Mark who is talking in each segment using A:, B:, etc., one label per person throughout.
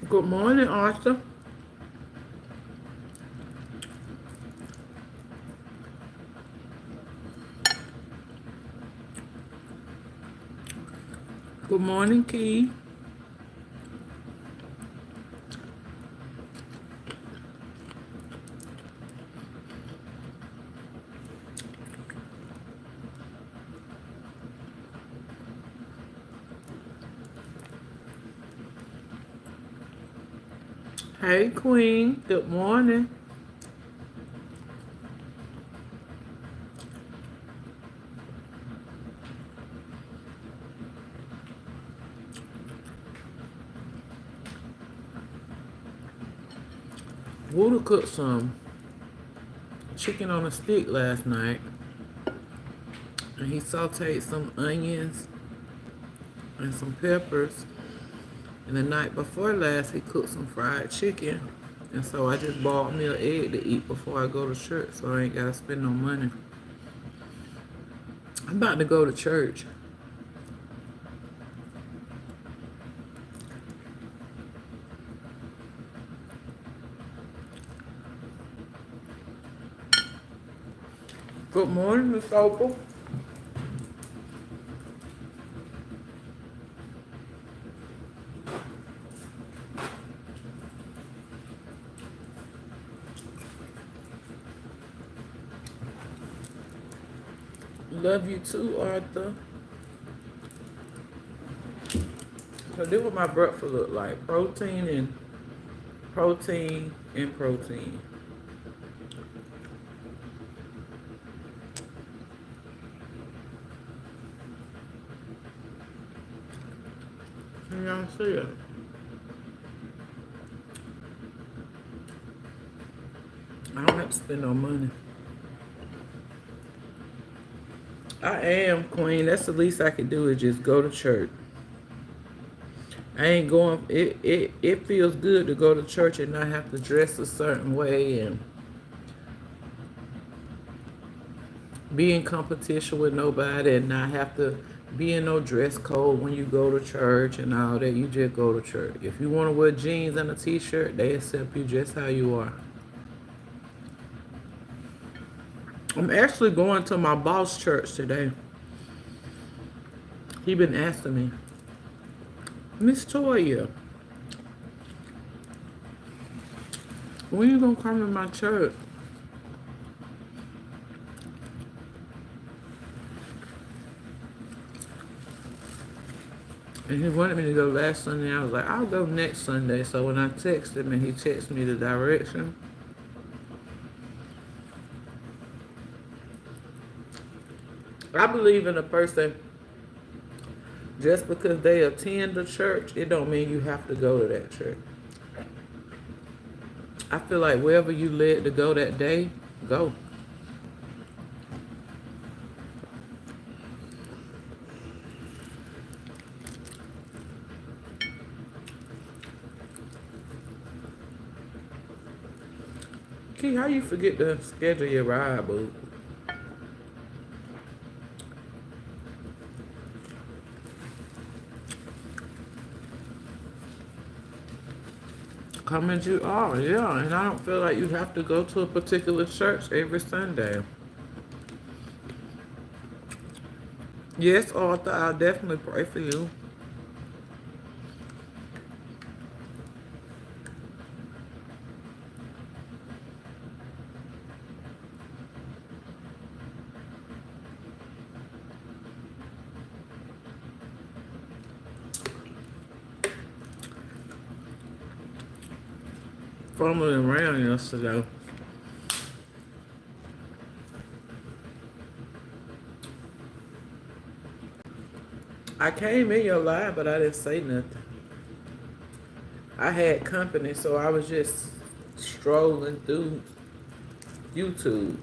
A: Good morning, Arthur. Good morning, Key. Hey, Queen. Good morning. Woodle cooked some chicken on a stick last night, and he sauteed some onions and some peppers. And the night before last, he cooked some fried chicken. And so I just bought me an egg to eat before I go to church, so I ain't gotta spend no money. I'm about to go to church. Good morning, Miss Opal. Love you too, Arthur. So this what my breakfast look like. Protein and protein. Can y'all see it? I don't have to spend no money. I am, Queen. That's the least I can do is just go to church. I ain't going. It feels good to go to church and not have to dress a certain way and be in competition with nobody and not have to be in no dress code when you go to church and all that. You just go to church. If you want to wear jeans and a t-shirt, they accept you just how you are. I'm actually going to my boss church today. He been asking me, Miss Toya, when you gonna come to my church? And he wanted me to go last Sunday. I was like, I'll go next Sunday. So when I texted him and he texted me the direction, I believe in a person just because they attend the church, it don't mean you have to go to that church. I feel like wherever you led to go that day, go. Key, how you forget to schedule your ride, boo? Come as you are, yeah. And I don't feel like you have to go to a particular church every Sunday. Yes, Arthur, I'll definitely pray for you. Fumbling around yesterday. I came in your live, but I didn't say nothing. I had company, so I was just strolling through YouTube.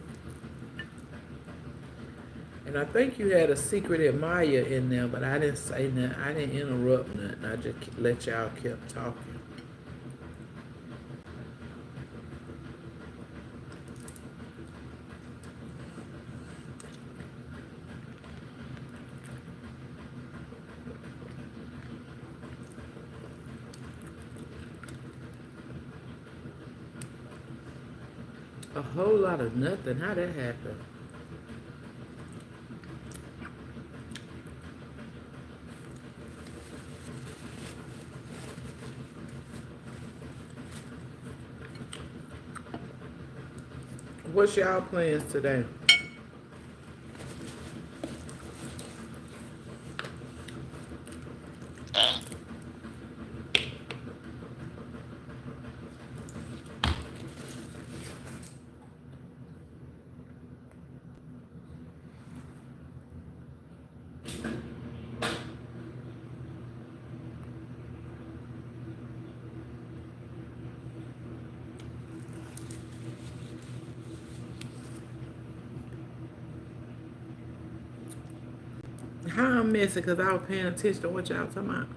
A: And I think you had a secret admirer in there, but I didn't say nothing. I didn't interrupt nothing. I just let y'all keep talking. A whole lot of nothing. How that happened? What's y'all plans today? How I'm missing because I was paying attention to what y'all talking about.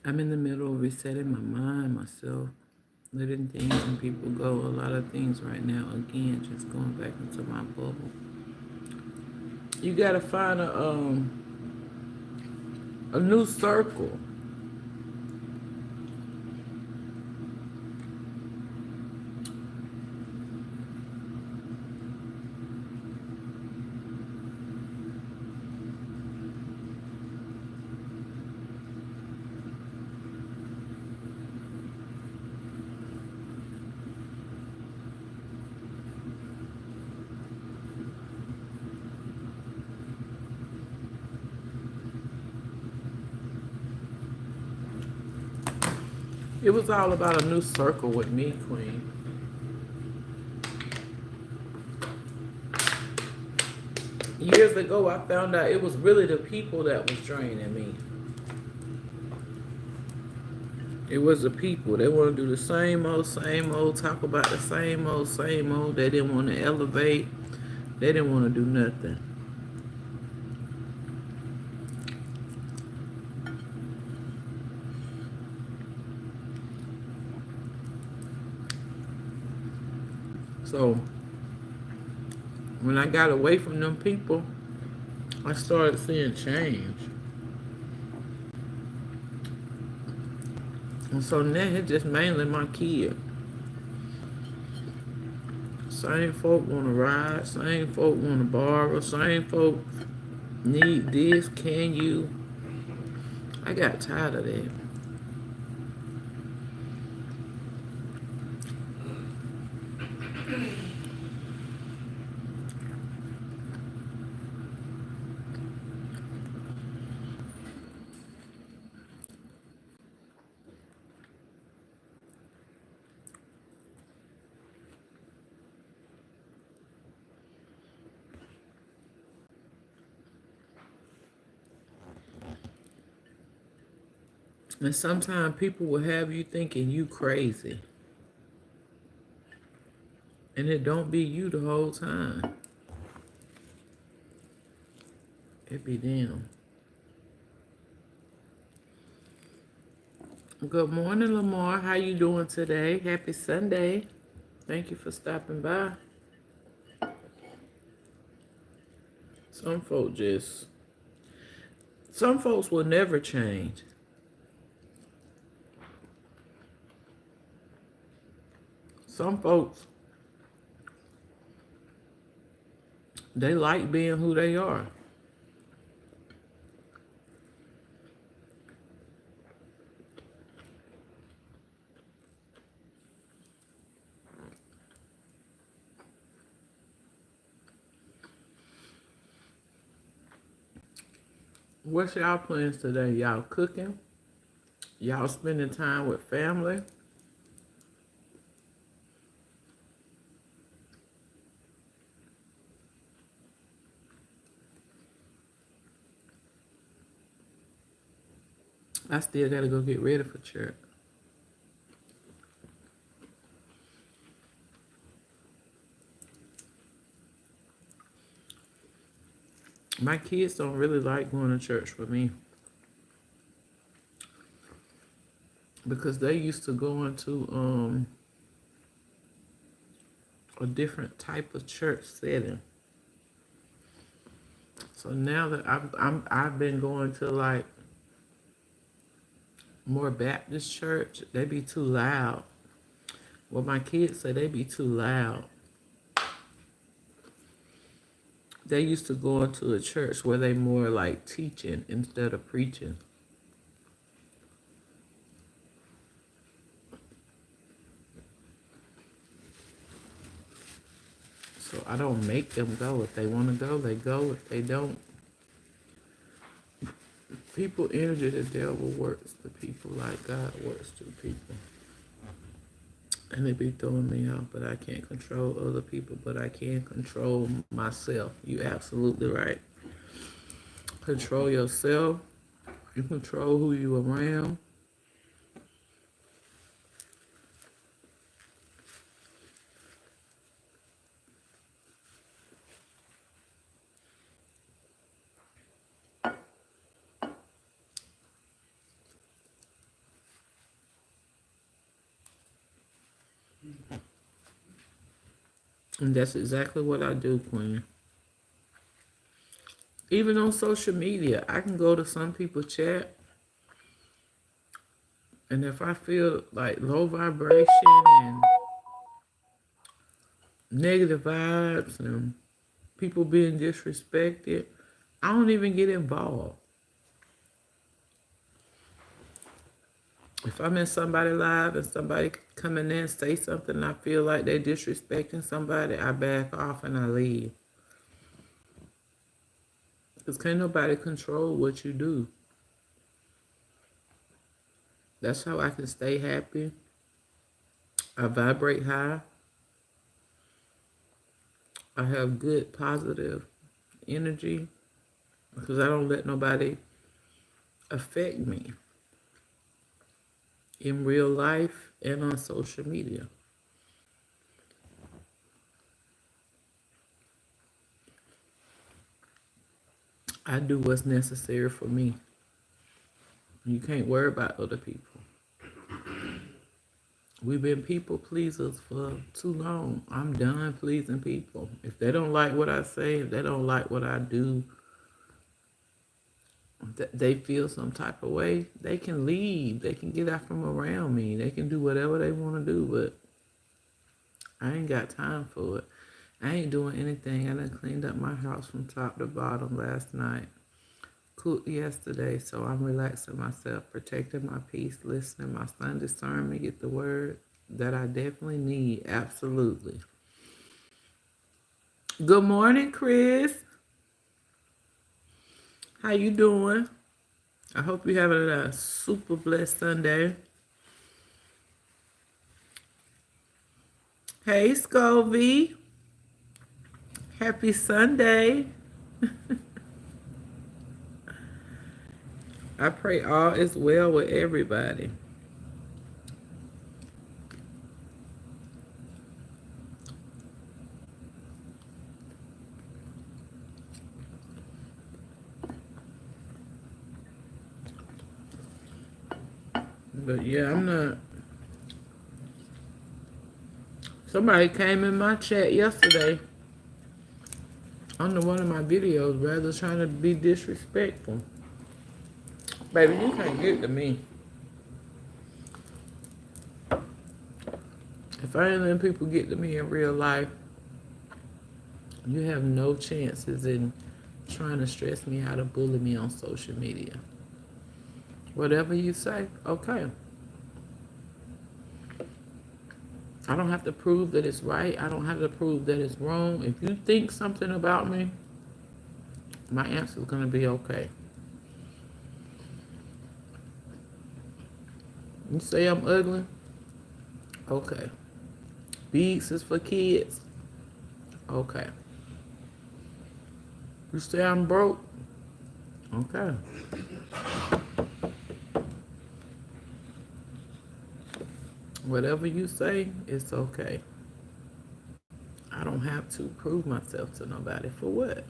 A: I'm in the middle of resetting my mind, myself, letting things and people go. A lot of things right now. Again, just going back into my bubble. You gotta find a new circle. It was all about a new circle with me, Queen. Years ago, I found out it was really the people that was draining me. It was the people. They want to do the same old, talk about the same old, same old. They didn't want to elevate. They didn't want to do nothing. So when I got away from them people, I started seeing change. And so now it's just mainly my kid. Same folk want to ride. Same folk want to borrow. Same folk need this. Can you? I got tired of that. And sometimes people will have you thinking you crazy. And it don't be you the whole time. It be them. Good morning, Lamar. How you doing today? Happy Sunday. Thank you for stopping by. Some folks just, some folks will never change. Some folks, they like being who they are. What's y'all plans today? Y'all cooking? Y'all spending time with family? I still gotta go get ready for church. My kids don't really like going to church with me because they used to go into a different type of church setting. So now that I've been going to like more Baptist church, they be too loud. Well, my kids say they be too loud. They used to go into a church where they more like teaching instead of preaching. So I don't make them go. If they want to go, they go. If they don't, people energy, the devil works the people like God works through people. And they be throwing me off, but I can't control other people, but I can control myself. You absolutely right. Control yourself. You control who you around. And that's exactly what I do, Queen. Even on social media, I can go to some people's chat, and if I feel like low vibration and negative vibes and people being disrespected, I don't even get involved. If I'm in somebody's live and somebody come in there and say something and I feel like they disrespecting somebody, I back off and I leave. Because can't nobody control what you do. That's how I can stay happy. I vibrate high. I have good positive energy because I don't let nobody affect me in real life and on social media. I do what's necessary for me. You can't worry about other people. We've been people pleasers for too long. I'm done pleasing people. If they don't like what I say, if they don't like what I do, they feel some type of way, they can leave. They can get out from around me. They can do whatever they want to do, but I ain't got time for it. I ain't doing anything. I done cleaned up my house from top to bottom last night. Cooked yesterday, so I'm relaxing myself, protecting my peace, listening. My son discern me, get the word that I definitely need. Absolutely. Good morning, Chris. How you doing? I hope you're having a super blessed Sunday. Hey, Scovie. Happy Sunday. I pray all is well with everybody. But yeah, I'm not. Somebody came in my chat yesterday under one of my videos, rather trying to be disrespectful. Baby, you can't get to me. If I ain't letting people get to me in real life, you have no chances in trying to stress me out or bully me on social media. Whatever you say, okay. I don't have to prove that it's right. I don't have to prove that it's wrong. If you think something about me, my answer is going to be okay. You say I'm ugly? Okay. Beads is for kids? Okay. You say I'm broke? Okay. Whatever you say, it's okay. I don't have to prove myself to nobody. For what?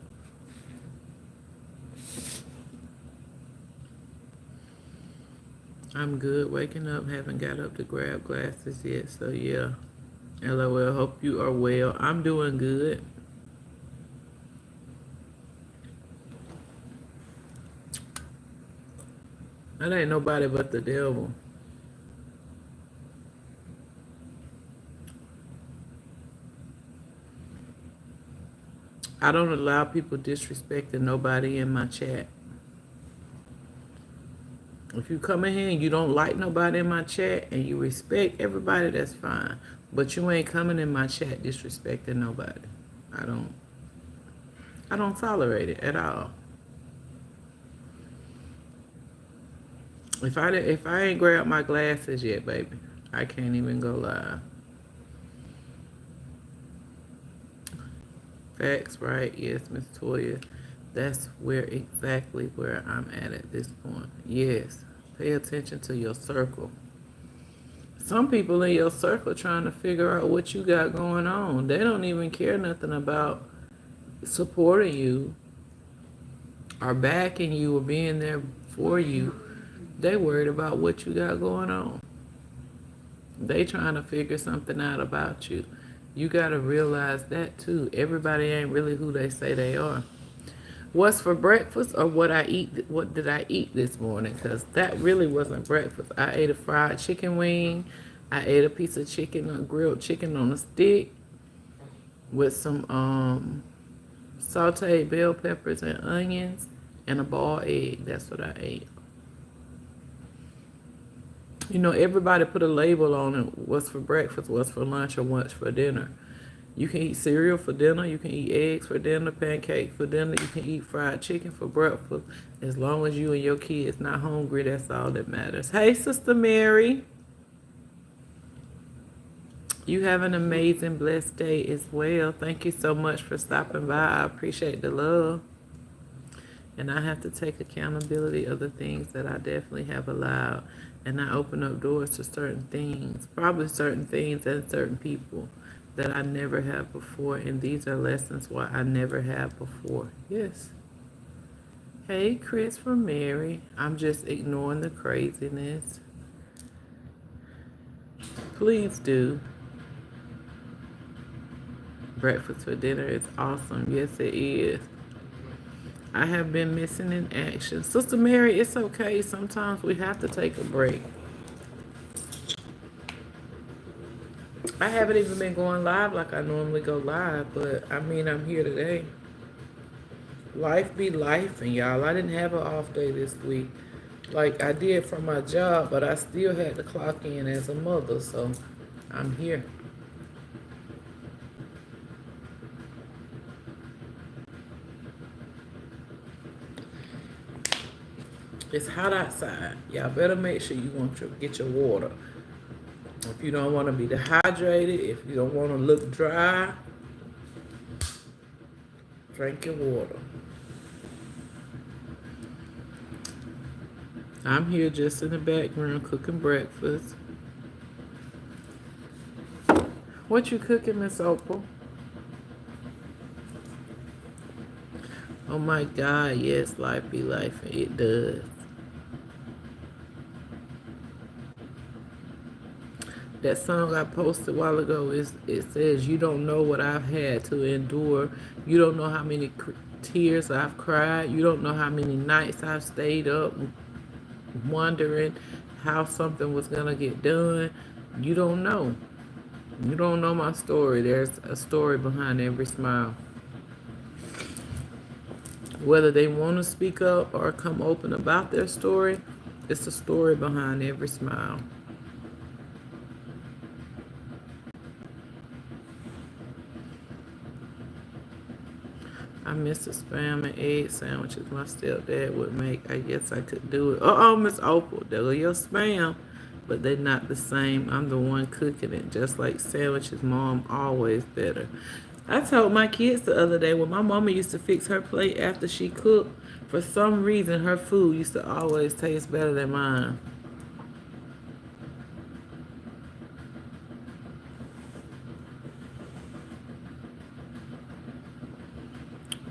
A: I'm good waking up. Haven't got up to grab glasses yet. So yeah. LOL. Hope you are well. I'm doing good. That ain't nobody but the devil. I don't allow people disrespecting nobody in my chat. If you come in here and you don't like nobody in my chat and you respect everybody, that's fine. But you ain't coming in my chat disrespecting nobody. I don't tolerate it at all. If I ain't grabbed my glasses yet, baby, I can't even go live. Facts, right? Yes, Miss Toya. That's exactly where I'm at this point. Yes. Pay attention to your circle. Some people in your circle trying to figure out what you got going on. They don't even care nothing about supporting you or backing you or being there for you. They worried about what you got going on. They trying to figure something out about you. You got to realize that too. Everybody ain't really who they say they are. What's for breakfast or what I eat? What did I eat this morning? Because that really wasn't breakfast. I ate a fried chicken wing. I ate a piece of chicken, a grilled chicken on a stick with some sauteed bell peppers and onions and a boiled egg. That's what I ate. You know, everybody put a label on it. What's for breakfast, what's for lunch, or what's for dinner. You can eat cereal for dinner. You can eat eggs for dinner, pancakes for dinner. You can eat fried chicken for breakfast. As long as you and your kids not hungry, that's all that matters. Hey, Sister Mary. You have an amazing, blessed day as well. Thank you so much for stopping by. I appreciate the love. And I have to take accountability of the things that I definitely have allowed. And I open up doors to certain things, probably certain things and certain people that I never have before. And these are lessons why I never have before. Yes. Hey, Chris from Mary. I'm just ignoring the craziness. Please do. Breakfast for dinner is awesome. Yes, it is. I have been missing in action. Sister Mary, it's okay. Sometimes we have to take a break. I haven't even been going live like I normally go live, but I mean, I'm here today. Life be life, and y'all, I didn't have an off day this week. Like I did for my job, but I still had to clock in as a mother, so I'm here. It's hot outside. Y'all better make sure you get your water. If you don't want to be dehydrated, if you don't want to look dry, drink your water. I'm here just in the background cooking breakfast. What you cooking, Miss Opal? Oh my God, yes, life be life. It does. That song I posted a while ago is it says, "You don't know what I've had to endure. You don't know how many tears I've cried. You don't know how many nights I've stayed up wondering how something was gonna get done. You don't know. You don't know my story. There's a story behind every smile. Whether they want to speak up or come open about their story, it's a story behind every smile." I miss the spam and egg sandwiches my stepdad would make. I guess I could do it. Uh-oh, Miss Opal, there go your spam. But they're not the same. I'm the one cooking it. Just like sandwiches, mom always better. I told my kids the other day when my mama used to fix her plate after she cooked, for some reason her food used to always taste better than mine.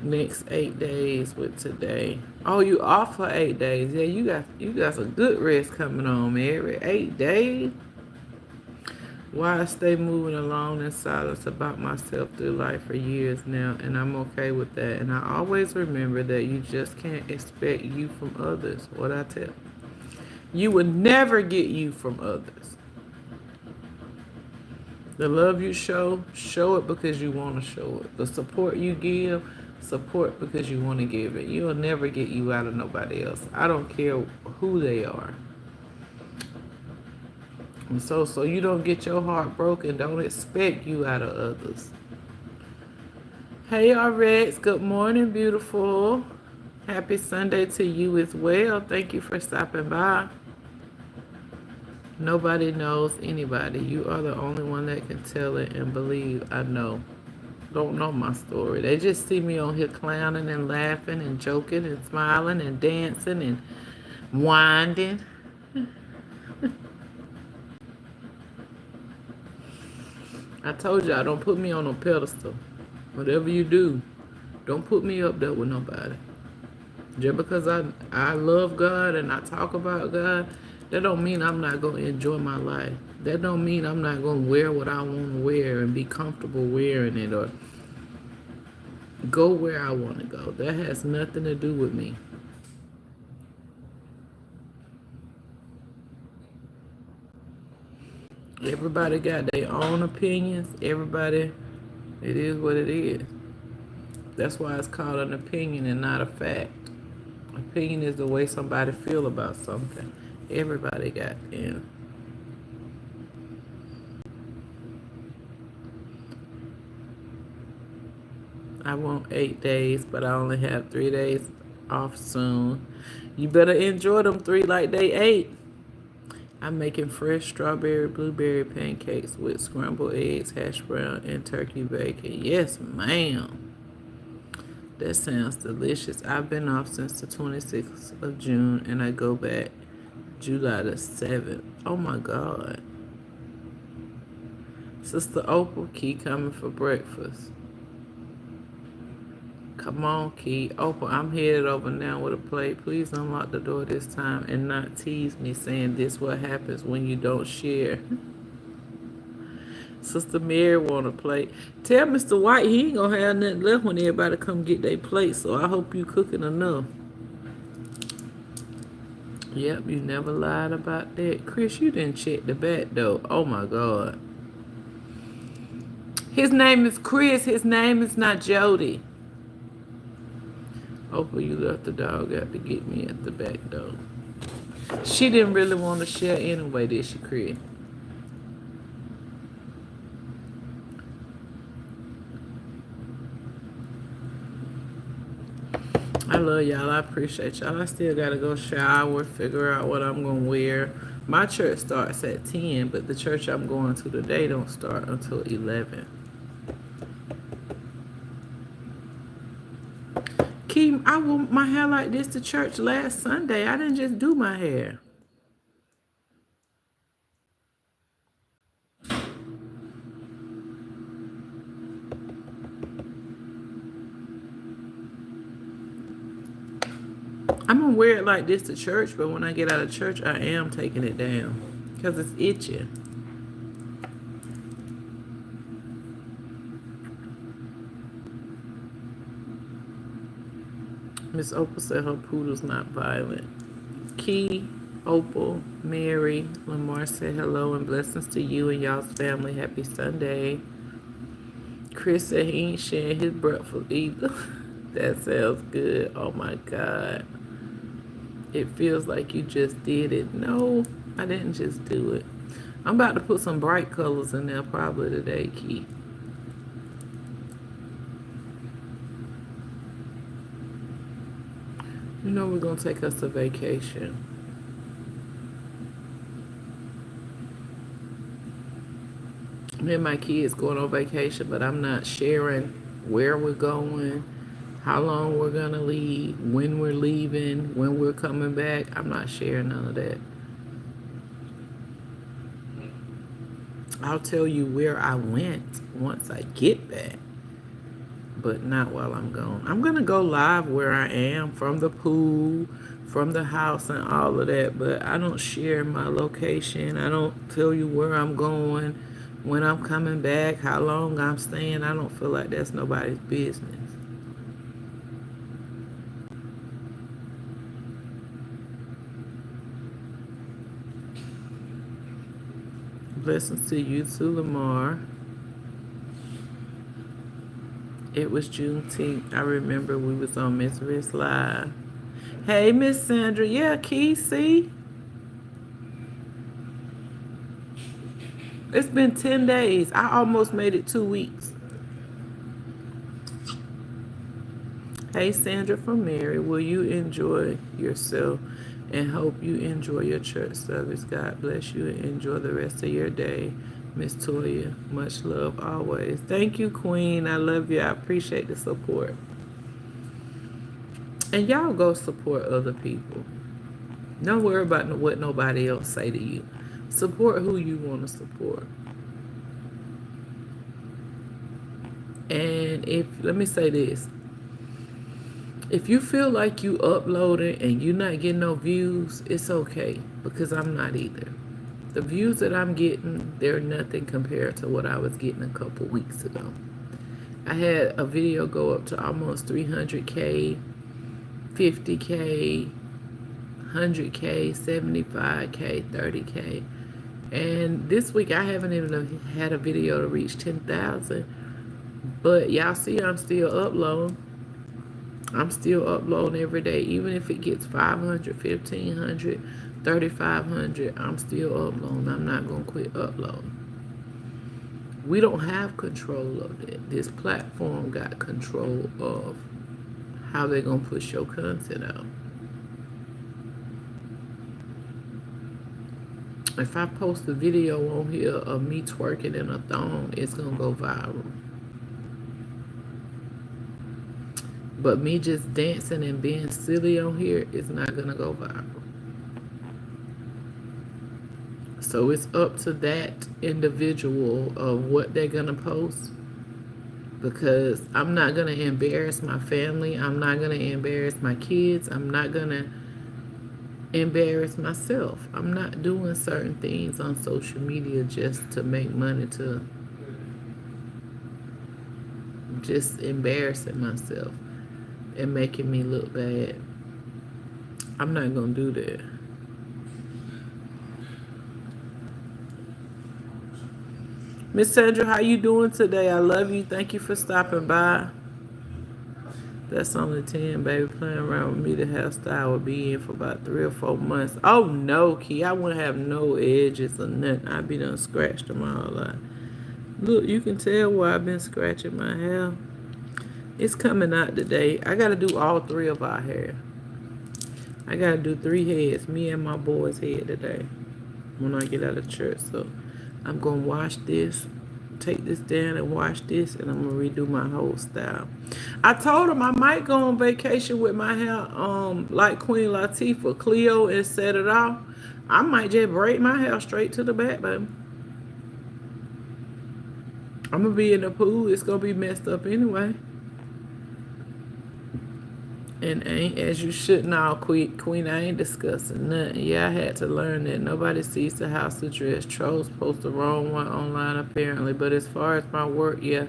A: Next 8 days with today. Oh, you off for 8 days? Yeah, you got some good rest coming on, Mary. 8 days. Why I stay moving along in silence about myself through life for years now, and I'm okay with that. And I always remember that you just can't expect you from others. What I tell you, would never get you from others. The love you show it because you want to show it. The support you give, support because you want to give it. You'll never get you out of nobody else. I don't care who they are. And so you don't get your heart broken. Don't expect you out of others. Hey, RX. Good morning, beautiful. Happy Sunday to you as well. Thank you for stopping by. Nobody knows anybody. You are the only one that can tell it and believe. I know. Don't know my story. They just see me on here clowning and laughing and joking and smiling and dancing and winding. I told y'all, don't put me on no pedestal. Whatever you do, don't put me up there with nobody. Just because I love God and I talk about God, that don't mean I'm not going to enjoy my life. That don't mean I'm not going to wear what I want to wear and be comfortable wearing it or go where I want to go. That has nothing to do with me. Everybody got their own opinions. Everybody, it is what it is. That's why it's called an opinion and not a fact. Opinion is the way somebody feel about something. Everybody got in. I want 8 days, but I only have 3 days off soon. You better enjoy them 3 like they 8. I'm making fresh strawberry blueberry pancakes with scrambled eggs, hash brown, and turkey bacon. Yes, ma'am. That sounds delicious. I've been off since the 26th of June, and I go back July the 7th. Oh my God. Sister Opal, Key coming for breakfast. Come on, Key. Opal, I'm headed over now with a plate. Please unlock the door this time and not tease me saying this what happens when you don't share. Sister Mary want a plate. Tell Mr. White he ain't gonna have nothing left when everybody come get their plate, so I hope you cooking enough. Yep, you never lied about that. Chris, you didn't check the back though. Oh my God. His name is Chris. His name is not Jody. Hopefully you left the dog out to get me at the back door. She didn't really want to share anyway, did she, Chris? I love y'all. I appreciate y'all. I still gotta go shower, figure out what I'm gonna wear. My church starts at 10, but the church I'm going to today don't start until 11. Keem, I wore my hair like this to church last Sunday. I didn't just do my hair. I'm gonna wear it like this to church, but when I get out of church, I am taking it down because it's itching. Miss Opal said her poodle's not violent. Key, Opal, Mary, Lamar said hello and blessings to you and y'all's family. Happy Sunday. Chris said he ain't sharing his breakfast either. That sounds good. Oh my God. It feels like you just did it. No, I didn't just do it. I'm about to put some bright colors in there probably today, Key. You know we're gonna take us a vacation. Me and my kids going on vacation, but I'm not sharing where we're going, how long we're gonna leave, when we're leaving, when we're coming back. I'm not sharing none of that. I'll tell you where I went once I get back, but not while I'm gone. I'm gonna go live where I am, from the pool, from the house and all of that, but I don't share my location. I don't tell you where I'm going, when I'm coming back, how long I'm staying. I don't feel like that's nobody's business. Blessings to you too, Lamar. It was Juneteenth. I remember we was on Miss Riss Live. Hey, Miss Sandra. Yeah, Key, see? It's been 10 days. I almost made it 2 weeks. Hey, Sandra from Mary. Will you enjoy yourself and hope you enjoy your church service? God bless you and enjoy the rest of your day. Miss Toya, much love always. Thank you, Queen. I love you. I appreciate the support. And y'all go support other people. Don't worry about what nobody else say to you. Support who you want to support. And let me say this. If you feel like you uploading and you're not getting no views, it's okay, because I'm not either. The views that I'm getting, they're nothing compared to what I was getting a couple weeks ago. I had a video go up to almost 300K, 50K, 100K, 75K, 30K. And this week I haven't even had a video to reach 10,000. But y'all see I'm still uploading. I'm still uploading every day. Even if it gets 500, 1,500, 3,500, I'm still uploading. I'm not going to quit uploading. We don't have control of that. This platform got control of how they're going to push your content out. If I post a video on here of me twerking in a thong, it's going to go viral. But me just dancing and being silly on here is not going to go viral. So it's up to that individual of what they're going to post. Because I'm not going to embarrass my family. I'm not going to embarrass my kids. I'm not going to embarrass myself. I'm not doing certain things on social media just to make money, to just embarrassing myself and making me look bad. I'm not gonna do that. Miss Sandra, how you doing today? I love you. Thank you for stopping by. That's only 10, baby. Playing around with me, the hairstyle will be in for about 3 or 4 months. Oh no, Key, I wouldn't have no edges or nothing. I'd be done scratched them all out. Look, you can tell where I've been scratching my hair. It's coming out today. I gotta do all 3 of our hair. I gotta do 3 heads, me and my boy's head today when I get out of church. So I'm gonna wash this, take this down and wash this, and I'm gonna redo my whole style. I told him I might go on vacation with my hair like Queen Latifah, Cleo, and set it off. I might just braid my hair straight to the back, baby. I'm gonna be in the pool. It's gonna be messed up anyway. And ain't, as you should know, Queen, I ain't discussing nothing. Yeah, I had to learn that nobody sees the house address. Trolls post the wrong one online apparently. But as far as my work, yeah,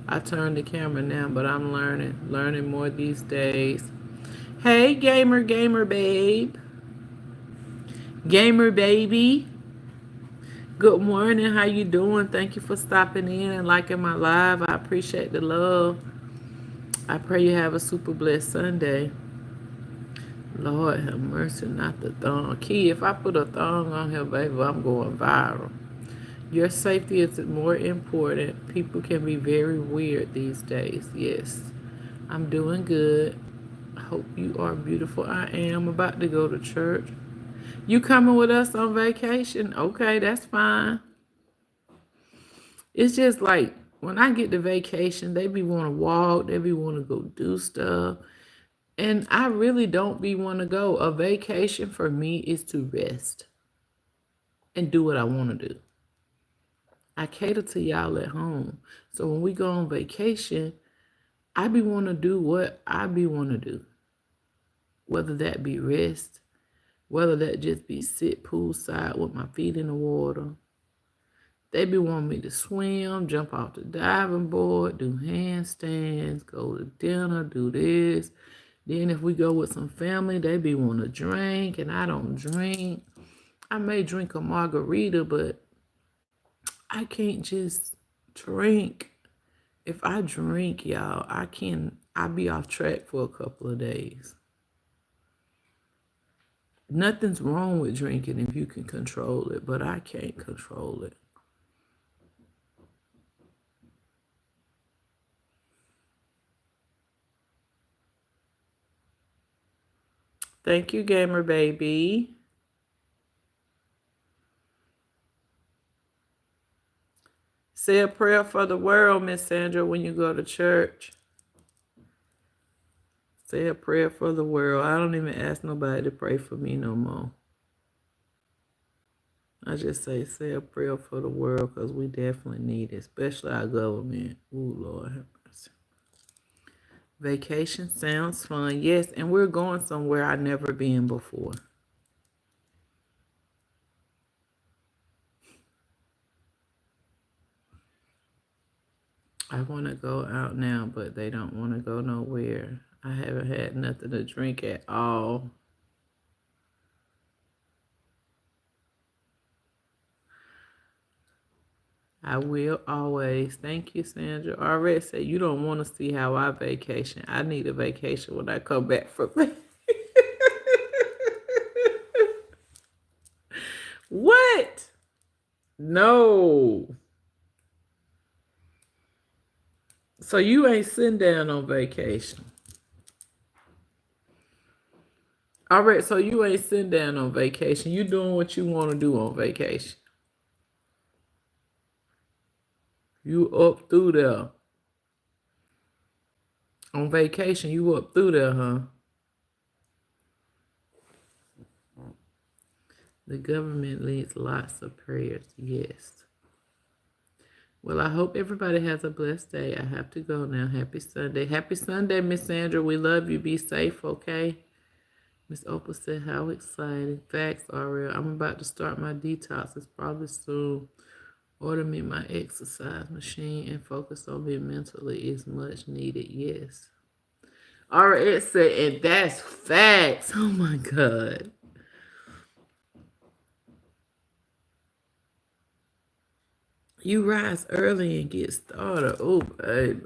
A: I turned the camera now, but I'm learning more these days. Hey, gamer babe. Gamer baby. Good morning. How you doing? Thank you for stopping in and liking my live. I appreciate the love. I pray you have a super blessed Sunday. Lord have mercy, not the thong. Key, if I put a thong on here, baby, I'm going viral. Your safety is more important. People can be very weird these days. Yes. I'm doing good. I hope you are beautiful. I am about to go to church. You coming with us on vacation? Okay, that's fine. It's just like when I get to vacation, they be want to walk, they be want to go do stuff. And I really don't be want to go. A vacation for me is to rest and do what I want to do. I cater to y'all at home. So when we go on vacation, I be want to do what I be want to do. Whether that be rest, whether that just be sit poolside with my feet in the water. They be wanting me to swim, jump off the diving board, do handstands, go to dinner, do this. Then if we go with some family, they be want to drink, and I don't drink. I may drink a margarita, but I can't just drink. If I drink, y'all, I be off track for a couple of days. Nothing's wrong with drinking if you can control it, but I can't control it. Thank you, gamer baby. Say a prayer for the world, Miss Sandra, when you go to church. Say a prayer for the world. I don't even ask nobody to pray for me no more. I just say a prayer for the world because we definitely need it, especially our government. Ooh, Lord have mercy. Vacation sounds fun. Yes, and we're going somewhere I've never been before. I want to go out now, but they don't want to go nowhere. I haven't had nothing to drink at all. I will always. Thank you, Sandra. I already said you don't want to see how I vacation. I need a vacation when I come back from What? No. So you ain't sitting down on vacation. All right, so you ain't sitting down on vacation. You doing what you want to do on vacation. You up through there. On vacation, you up through there, huh? The government needs lots of prayers. Yes. Well, I hope everybody has a blessed day. I have to go now. Happy Sunday. Happy Sunday, Miss Sandra. We love you. Be safe, okay? Miss Opal said, how exciting. Facts are real. I'm about to start my detox. It's probably soon. Order me my exercise machine and focus on me mentally is much needed. Yes. All right, it said, and that's facts. Oh my God. You rise early and get started. Oh, baby.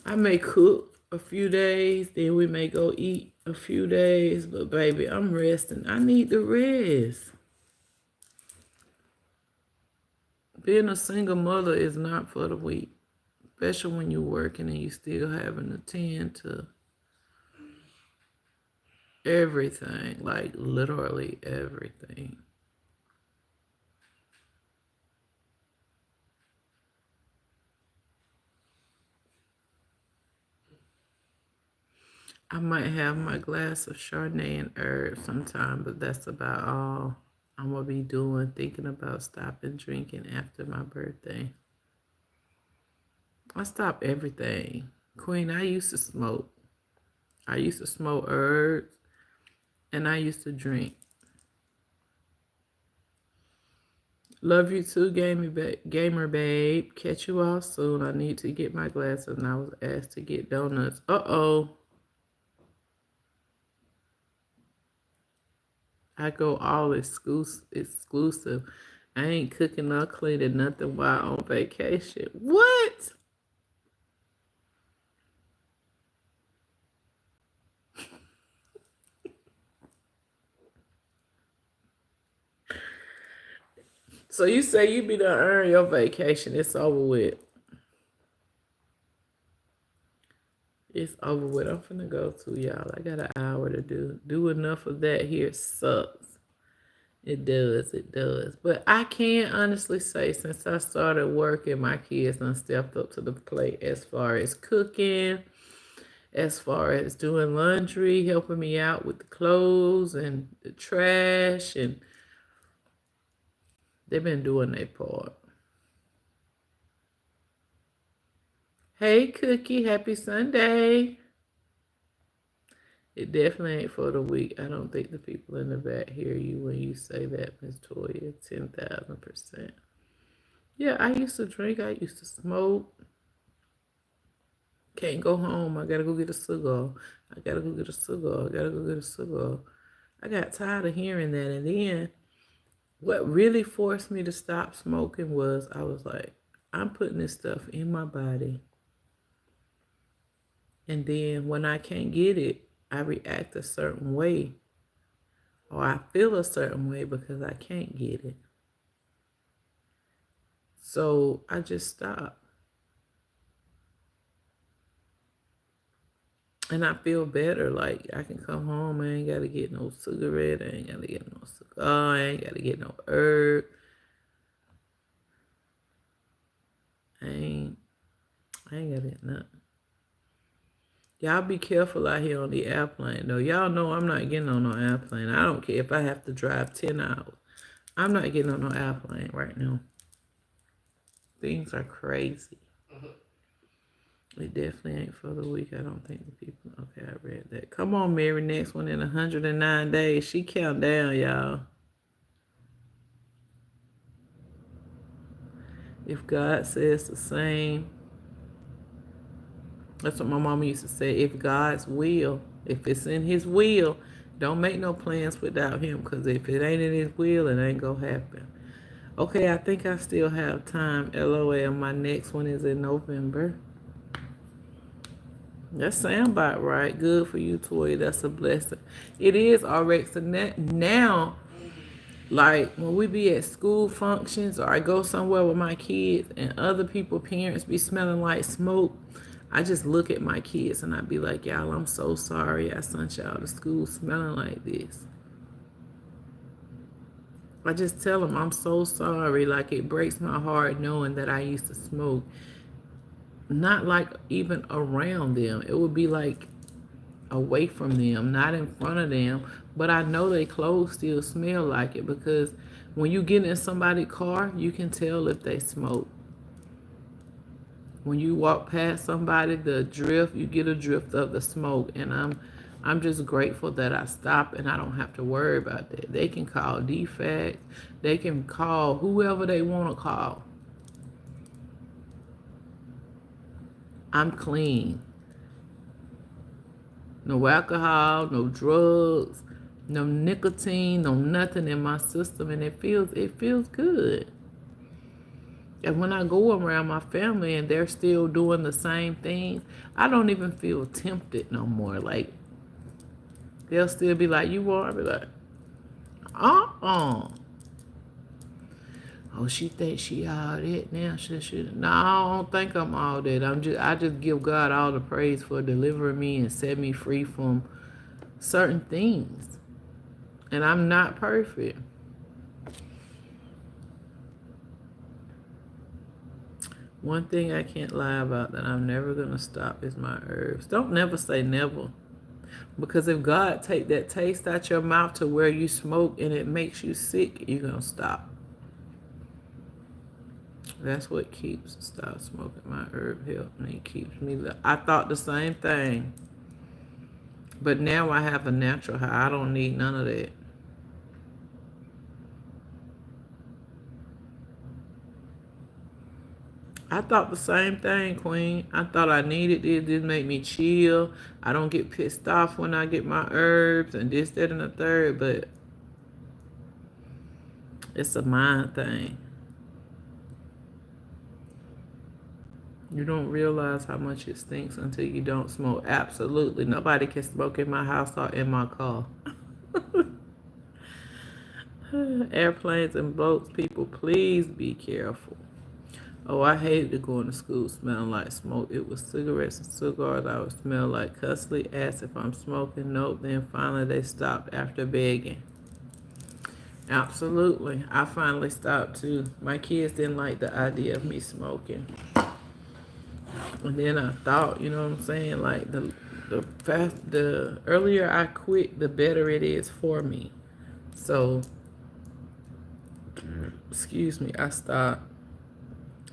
A: I may cook a few days, then we may go eat a few days, but baby, I'm resting. I need to rest. Being a single mother is not for the weak, especially when you're working and you still having to tend to everything, like literally everything. I might have my glass of Chardonnay and herb sometime, but that's about all I'm gonna be doing, thinking about stopping drinking after my birthday. I stopped everything. Queen, I used to smoke. I used to smoke herbs and I used to drink. Love you too, gamer babe. Catch you all soon. I need to get my glasses, and I was asked to get donuts. Uh-oh. I go all exclusive. I ain't cooking or cleaning nothing while on vacation. What? So you say you be done earn your vacation. It's over with. It's over with. I'm finna go to y'all. I got an hour to do. Do enough of that here sucks. It does, it does. But I can honestly say since I started working, my kids done stepped up to the plate as far as cooking, as far as doing laundry, helping me out with the clothes and the trash, and they've been doing their part. Hey, Cookie, happy Sunday. It definitely ain't for the weak. I don't think the people in the back hear you when you say that, Miss Toya. 10,000%. Yeah, I used to drink. I used to smoke. Can't go home. I gotta go get a cigar. I gotta go get a cigar. I gotta go get a cigar. I got tired of hearing that. And then what really forced me to stop smoking was I was like, I'm putting this stuff in my body. And then when I can't get it, I react a certain way. Or I feel a certain way because I can't get it. So I just stopped. And I feel better. Like I can come home. I ain't got to get no cigarette. I ain't got to get no cigar. I ain't got to get no herb. I ain't got to get nothing. Y'all be careful out here on the airplane, though. Y'all know I'm not getting on no airplane. I don't care if I have to drive 10 hours. I'm not getting on no airplane right now. Things are crazy. It definitely ain't for the week. I don't think the people. Okay, I read that. Come on, Mary. Next one in 109 days. She count down, y'all. If God says the same. That's what my mama used to say. If God's will, if it's in his will, don't make no plans without him. Because if it ain't in his will, it ain't going to happen. Okay, I think I still have time. LOL, my next one is in November. That sound about right. Good for you, Toya. That's a blessing. It is RX. And that now, like when we be at school functions or I go somewhere with my kids and other people, parents be smelling like smoke, I just look at my kids and I be like, y'all, I'm so sorry I sent y'all to school smelling like this. I just tell them I'm so sorry. Like it breaks my heart knowing that I used to smoke. Not like even around them. It would be like away from them, not in front of them. But I know their clothes still smell like it because when you get in somebody's car, you can tell if they smoke. When you walk past somebody, the drift, you get a drift of the smoke. And I'm just grateful that I stopped and I don't have to worry about that. They can call defects. They can call whoever they want to call. I'm clean. No alcohol, no drugs, no nicotine, no nothing in my system, and it feels good. And when I go around my family and they're still doing the same things, I don't even feel tempted no more. Like they'll still be like, "You want?" I be like, "Uh-uh." Oh, she thinks she all that now. No, I don't think I'm all that. I just give God all the praise for delivering me and set me free from certain things. And I'm not perfect. One thing I can't lie about that I'm never gonna stop is my herbs. Don't never say never. Because if God take that taste out your mouth to where you smoke and it makes you sick, you're gonna stop. That's what keeps stop smoking. My herb help me, keeps me. I thought the same thing, but now I have a natural high. I don't need none of that. I thought the same thing, Queen. I thought I needed it. This make me chill. I don't get pissed off when I get my herbs and this, that, and the third. But it's a mind thing. You don't realize how much it stinks until you don't smoke. Absolutely. Nobody can smoke in my house or in my car. Airplanes and boats, people, please be careful. Oh, I hated to go into school smelling like smoke. It was cigarettes and cigars. I would smell like cussly. Asked if I'm smoking. Nope. Then finally they stopped after begging. Absolutely. I finally stopped too. My kids didn't like the idea of me smoking. And then I thought, you know what I'm saying? Like the earlier I quit, the better it is for me. So, excuse me, I stopped.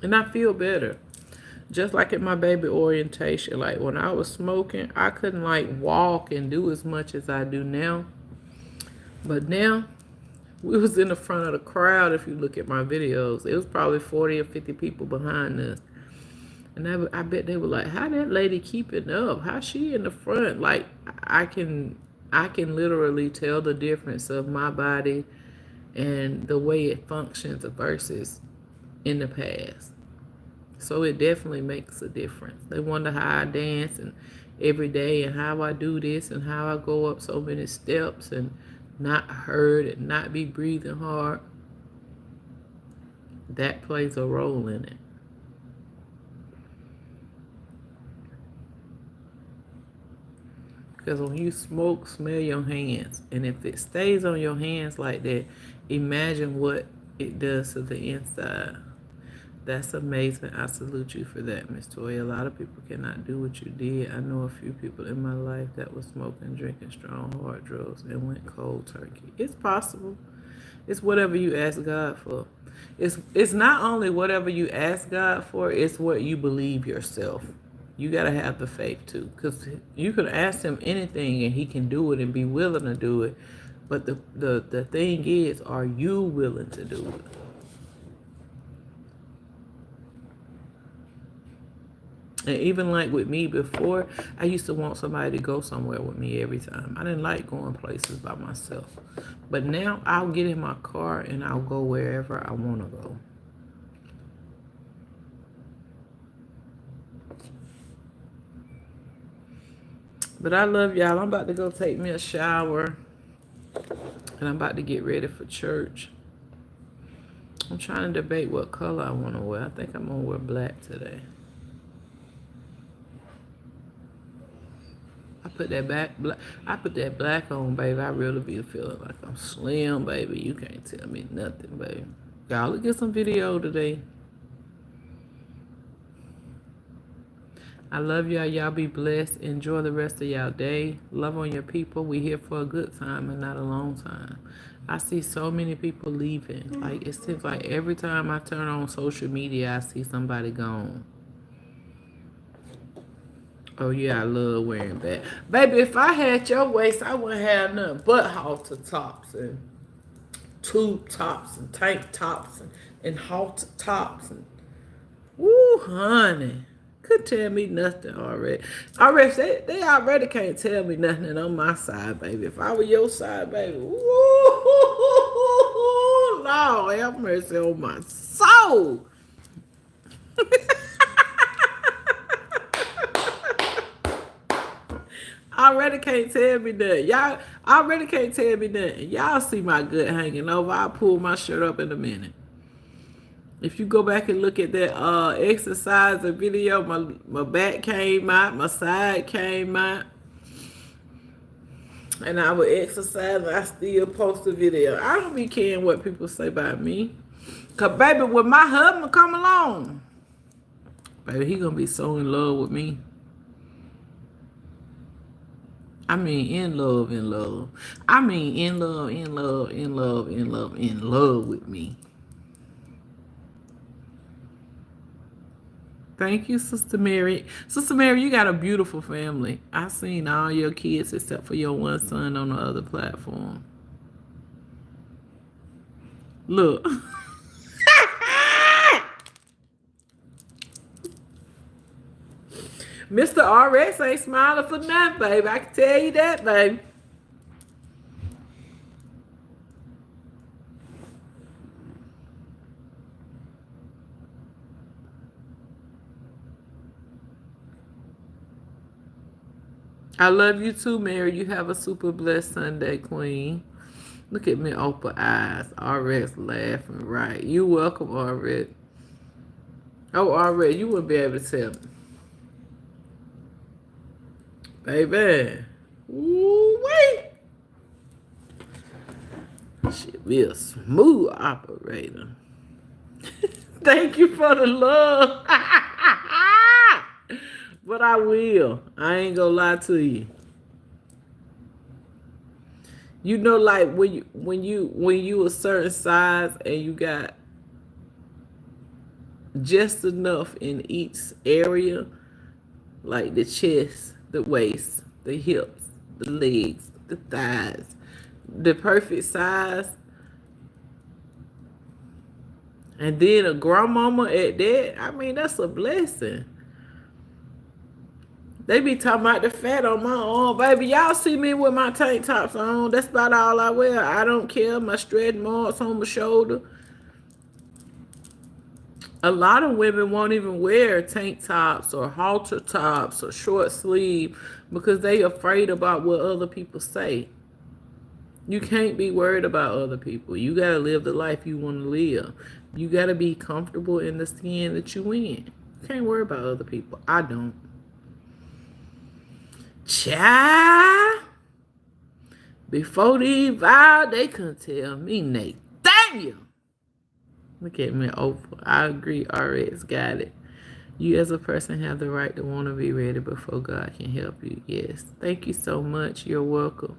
A: And I feel better. Just like at my baby orientation. Like when I was smoking, I couldn't like walk and do as much as I do now. But now, we was in the front of the crowd. If you look at my videos, it was probably 40 or 50 people behind us. And I bet they were like, how that lady keep it up? How she in the front? Like, I can literally tell the difference of my body and the way it functions versus in the past. So it definitely makes a difference. They wonder how I dance and every day and how I do this and how I go up so many steps and not hurt and not be breathing hard. That plays a role in it. Because when you smoke, smell your hands. And if it stays on your hands like that, imagine what it does to the inside. That's amazing. I salute you for that, Miss Toya. A lot of people cannot do what you did. I know a few people in my life that was smoking, drinking strong hard drugs and went cold turkey. It's possible. It's whatever you ask God for. It's not only whatever you ask God for, it's what you believe yourself. You got to have the faith too. Because you can ask him anything and he can do it and be willing to do it. But the thing is, are you willing to do it? And even like with me before, I used to want somebody to go somewhere with me every time. I didn't like going places by myself. But now I'll get in my car and I'll go wherever I want to go. But I love y'all. I'm about to go take me a shower. And I'm about to get ready for church. I'm trying to debate what color I want to wear. I think I'm going to wear black today. I put that black on, baby. I really be feeling like I'm slim, baby. You can't tell me nothing, baby. Y'all, look at some video today. I love y'all. Y'all be blessed. Enjoy the rest of y'all day. Love on your people. We here for a good time and not a long time. I see so many people leaving. Like, it seems like every time I turn on social media, I see somebody gone. Oh, yeah, I love wearing that. Baby, if I had your waist, I wouldn't have nothing but halter tops and tube tops and tank tops and halter tops. And, woo, honey. Could tell me nothing already. They already can't tell me nothing on my side, baby. If I were your side, baby, woo, Lord, have mercy on my soul. Already can't tell me nothing. Y'all already can't tell me nothing. Y'all see my gut hanging over. I'll pull my shirt up in a minute. If you go back and look at that exercise video, my back came out, my side came out. And I would exercise and I still post a video. I don't be caring what people say about me. Because, baby, when my husband come along, baby, he going to be so in love with me. I mean, in love. I mean, in love with me. Thank you, Sister Mary. Sister Mary, you got a beautiful family. I seen all your kids except for your one son on the other platform. Look. Mr. RX ain't smiling for nothing, baby. I can tell you that, baby. I love you too, Mary. You have a super blessed Sunday, Queen. Look at me, open eyes. RX laughing, right? You welcome, RX. Oh, RX, you wouldn't be able to tell me. Baby. Ooh, wait. Should be a smooth operator. Thank you for the love. But I will. I ain't gonna lie to you. You know, like when you a certain size and you got just enough in each area, like the chest, the waist, the hips, the legs, the thighs, the perfect size. And then a grandmama at that, I mean, that's a blessing. They be talking about the fat on my arm. Baby, y'all see me with my tank tops on. That's about all I wear. I don't care. My stretch marks on my shoulder. A lot of women won't even wear tank tops or halter tops or short sleeve because they afraid about what other people say. You can't be worried about other people. You got to live the life you want to live. You got to be comfortable in the skin that you in. You can't worry about other people. I don't. Child, before they vowed, they couldn't tell me Nathaniel. Look at me, Oprah. I agree, RX got it. You as a person have the right to want to be ready before God can help you. Yes. Thank you so much. You're welcome.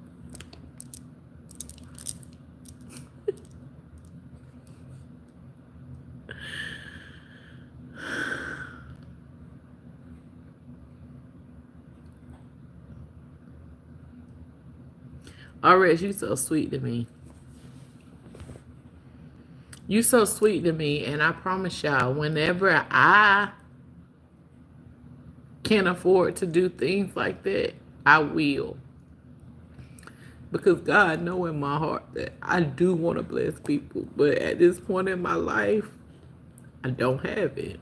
A: RX, you so sweet to me. You so sweet to me, and I promise y'all, whenever I can afford to do things like that, I will. Because God knows in my heart that I do want to bless people. But at this point in my life, I don't have it.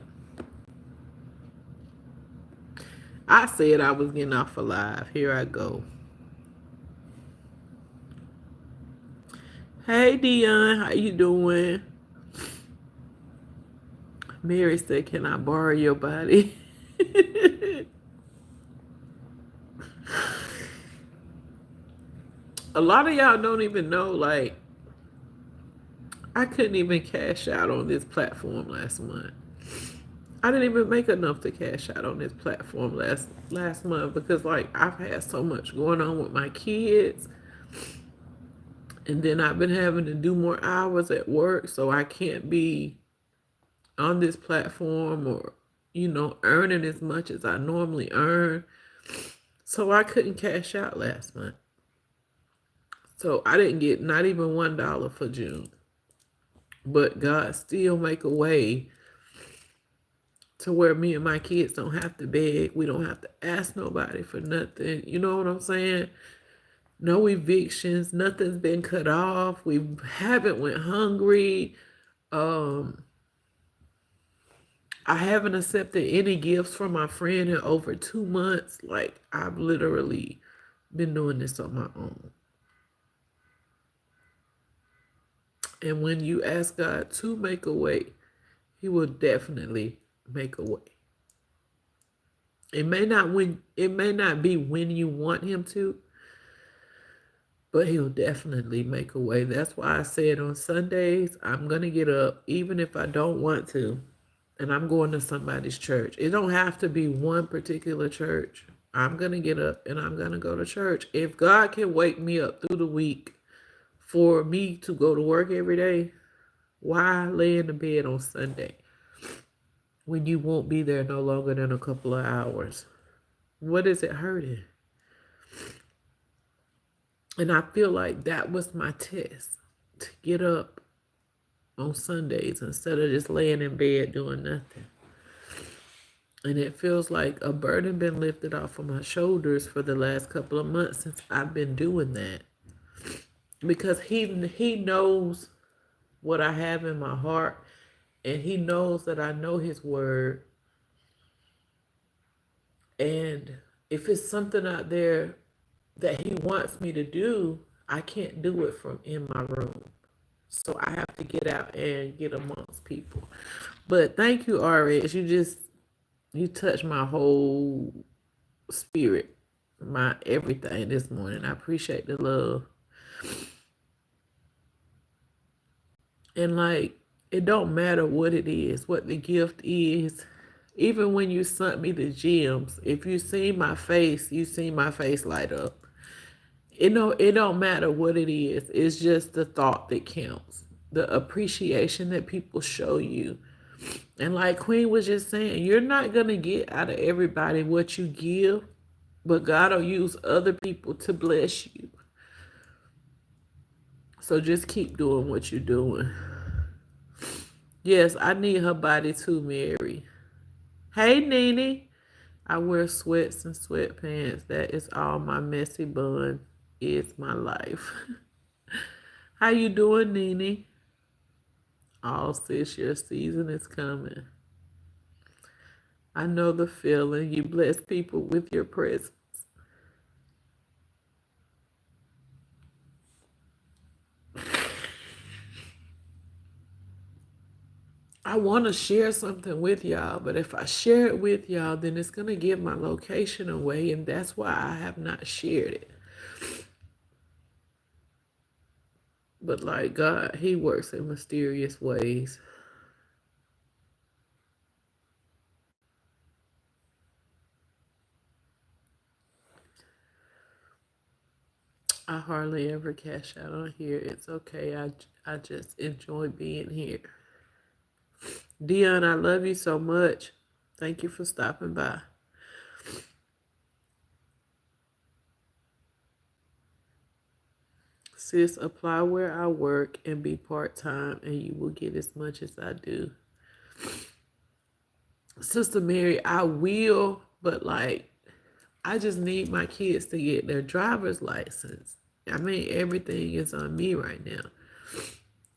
A: I said I was getting off alive. Here I go. Hey, Dion. How you doing? Mary said, can I borrow your body? A lot of y'all don't even know, like, I couldn't even cash out on this platform last month. I didn't even make enough to cash out on this platform last month because, like, I've had so much going on with my kids. And then I've been having to do more hours at work, so I can't be on this platform or, earning as much as I normally earn. So I couldn't cash out last month. So I didn't get not even $1 for June. But God still make a way to where me and my kids don't have to beg. We don't have to ask nobody for nothing. You know what I'm saying? No evictions. Nothing's been cut off. We haven't went hungry. I haven't accepted any gifts from my friend in over 2 months. Like, I've literally been doing this on my own. And when you ask God to make a way, He will definitely make a way. It may not be when you want Him to, but He'll definitely make a way. That's why I said on Sundays, I'm going to get up, even if I don't want to, and I'm going to somebody's church. It don't have to be one particular church. I'm going to get up and I'm going to go to church. If God can wake me up through the week for me to go to work every day, why lay in the bed on Sunday when you won't be there no longer than a couple of hours? What is it hurting? And I feel like that was my test, to get up on Sundays instead of just laying in bed doing nothing. And it feels like a burden been lifted off of my shoulders for the last couple of months since I've been doing that. Because he knows what I have in my heart, and he knows that I know his word. And if it's something out there that he wants me to do, I can't do it from in my room. So I have to get out and get amongst people. But thank you, RX. You touched my whole spirit, my everything this morning. I appreciate the love. And like, it don't matter what it is, what the gift is. Even when you sent me the gems, if you see my face, you see my face light up. It don't matter what it is. It's just the thought that counts. The appreciation that people show you. And like Queen was just saying, you're not gonna get out of everybody what you give, but God will use other people to bless you. So just keep doing what you're doing. Yes, I need her body too, Mary. Hey, Nene. I wear sweats and sweatpants. That is all my messy bun is my life. How you doing, Nene? All sis, your season is coming. I know the feeling. You bless people with your presence. I want to share something with y'all, but if I share it with y'all, then it's going to give my location away, and that's why I have not shared it. But like God, He works in mysterious ways. I hardly ever cash out on here. It's okay. I just enjoy being here. Dion, I love you so much. Thank you for stopping by. Sis, apply where I work and be part-time, and you will get as much as I do. Sister Mary, I will, but like, I just need my kids to get their driver's license. I mean, everything is on me right now.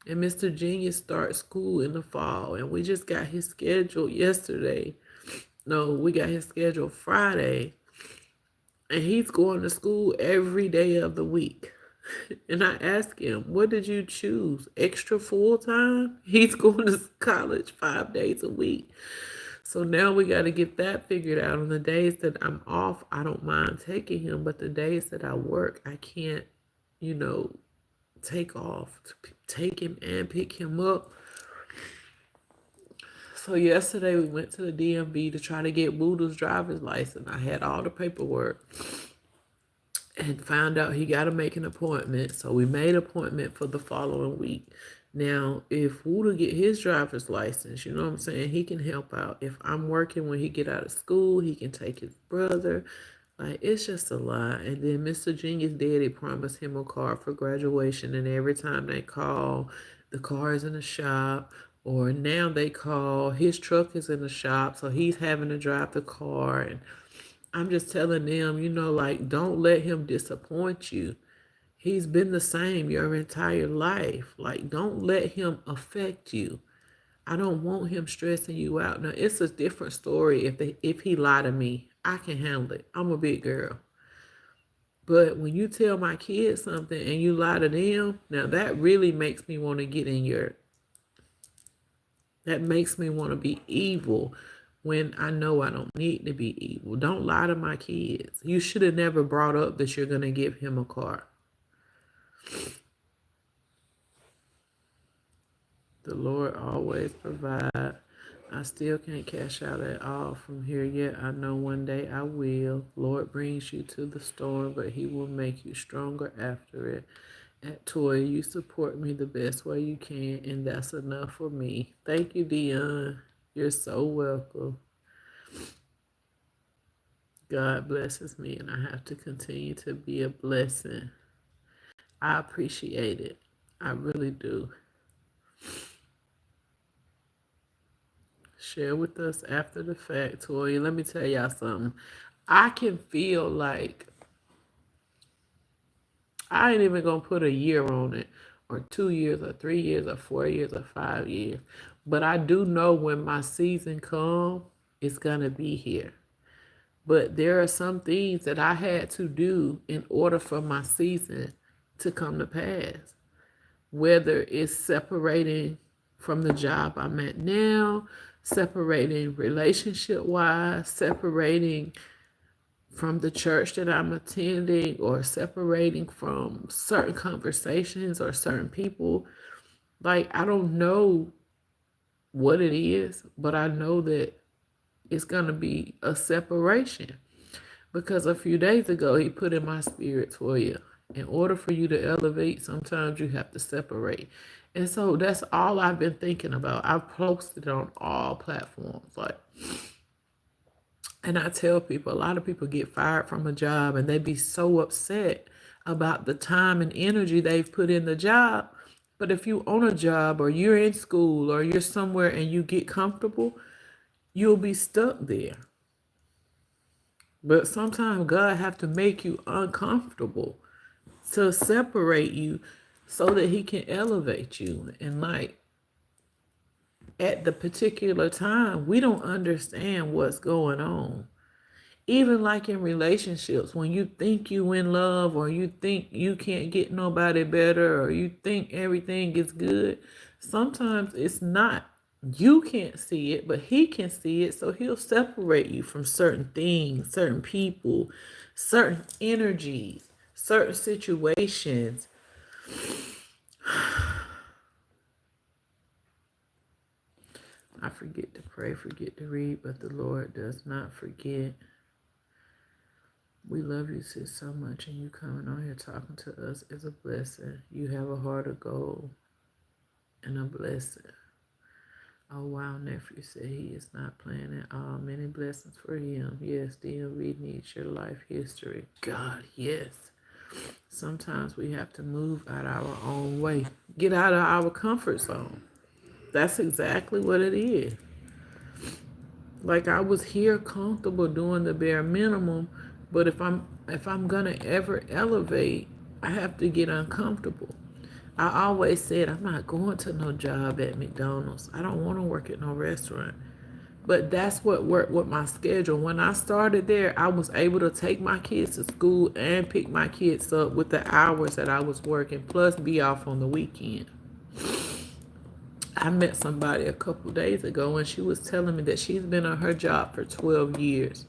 A: And Mr. Genius starts school in the fall, and we just got his schedule yesterday. No, we got his schedule Friday, and he's going to school every day of the week. And I asked him, what did you choose? Extra full time? He's going to college 5 days a week. So now we got to get that figured out. On the days that I'm off, I don't mind taking him, but the days that I work, I can't, you know, take off to take him and pick him up. So yesterday we went to the DMV to try to get Buddha's driver's license. I had all the paperwork and found out he got to make an appointment. So we made an appointment for the following week. Now, if Wooda get his driver's license, you know what I'm saying, he can help out. If I'm working when he get out of school, he can take his brother. Like, it's just a lot. And then Mr. Genius daddy promised him a car for graduation. And every time they call, the car is in the shop. Or now they call, his truck is in the shop. So he's having to drive the car. And I'm just telling them, you know, like, don't let him disappoint you. He's been the same your entire life. Like, don't let him affect you. I don't want him stressing you out. Now, it's a different story if he lied to me. I can handle it. I'm a big girl. But when you tell my kids something and you lie to them, now that really makes me want to that makes me want to be evil when I know I don't need to be evil. Don't lie to my kids. You should have never brought up that you're going to give him a car. The Lord always provide. I still can't cash out at all from here yet. I know one day I will. Lord brings you to the storm, but he will make you stronger after it. At Toya, you support me the best way you can, and that's enough for me. Thank you, Dion. You're so welcome. God blesses me, and I have to continue to be a blessing. I appreciate it. I really do. Share with us after the fact, Toya. Let me tell y'all something. I can feel like I ain't even gonna put a year on it, or 2 years, or 3 years, or 4 years, or 5 years. But I do know when my season comes, it's gonna be here. But there are some things that I had to do in order for my season to come to pass. Whether it's separating from the job I'm at now, separating relationship wise, separating from the church that I'm attending, or separating from certain conversations or certain people. Like, I don't know what it is, but I know that it's going to be a separation. Because a few days ago, he put in my spirit, Toya, in order for you to elevate, sometimes you have to separate. And so that's all I've been thinking about. I've posted on all platforms. And I tell people, a lot of people get fired from a job and they be so upset about the time and energy they've put in the job. But if you own a job, or you're in school, or you're somewhere and you get comfortable, you'll be stuck there. But sometimes God have to make you uncomfortable to separate you so that he can elevate you. And like, at the particular time, we don't understand what's going on. Even like in relationships, when you think you in love, or you think you can't get nobody better, or you think everything is good, sometimes it's not. You can't see it, but he can see it. So he'll separate you from certain things, certain people, certain energies, certain situations. I forget to pray, forget to read, but the Lord does not forget. We love you, sis, so much, and you coming on here talking to us is a blessing. You have a heart of gold and a blessing. Oh, wow, nephew said he is not playing at all. Many blessings for him. Yes, DMV needs your life history. God, yes. Sometimes we have to move out of our own way. Get out of our comfort zone. That's exactly what it is. Like, I was here comfortable doing the bare minimum, but if I'm gonna ever elevate, I have to get uncomfortable. I always said I'm not going to no job at McDonald's. I don't want to work at no restaurant. But that's what worked with my schedule. When I started there, I was able to take my kids to school and pick my kids up with the hours that I was working, plus be off on the weekend. I met somebody a couple days ago, and she was telling me that she's been on her job for 12 years.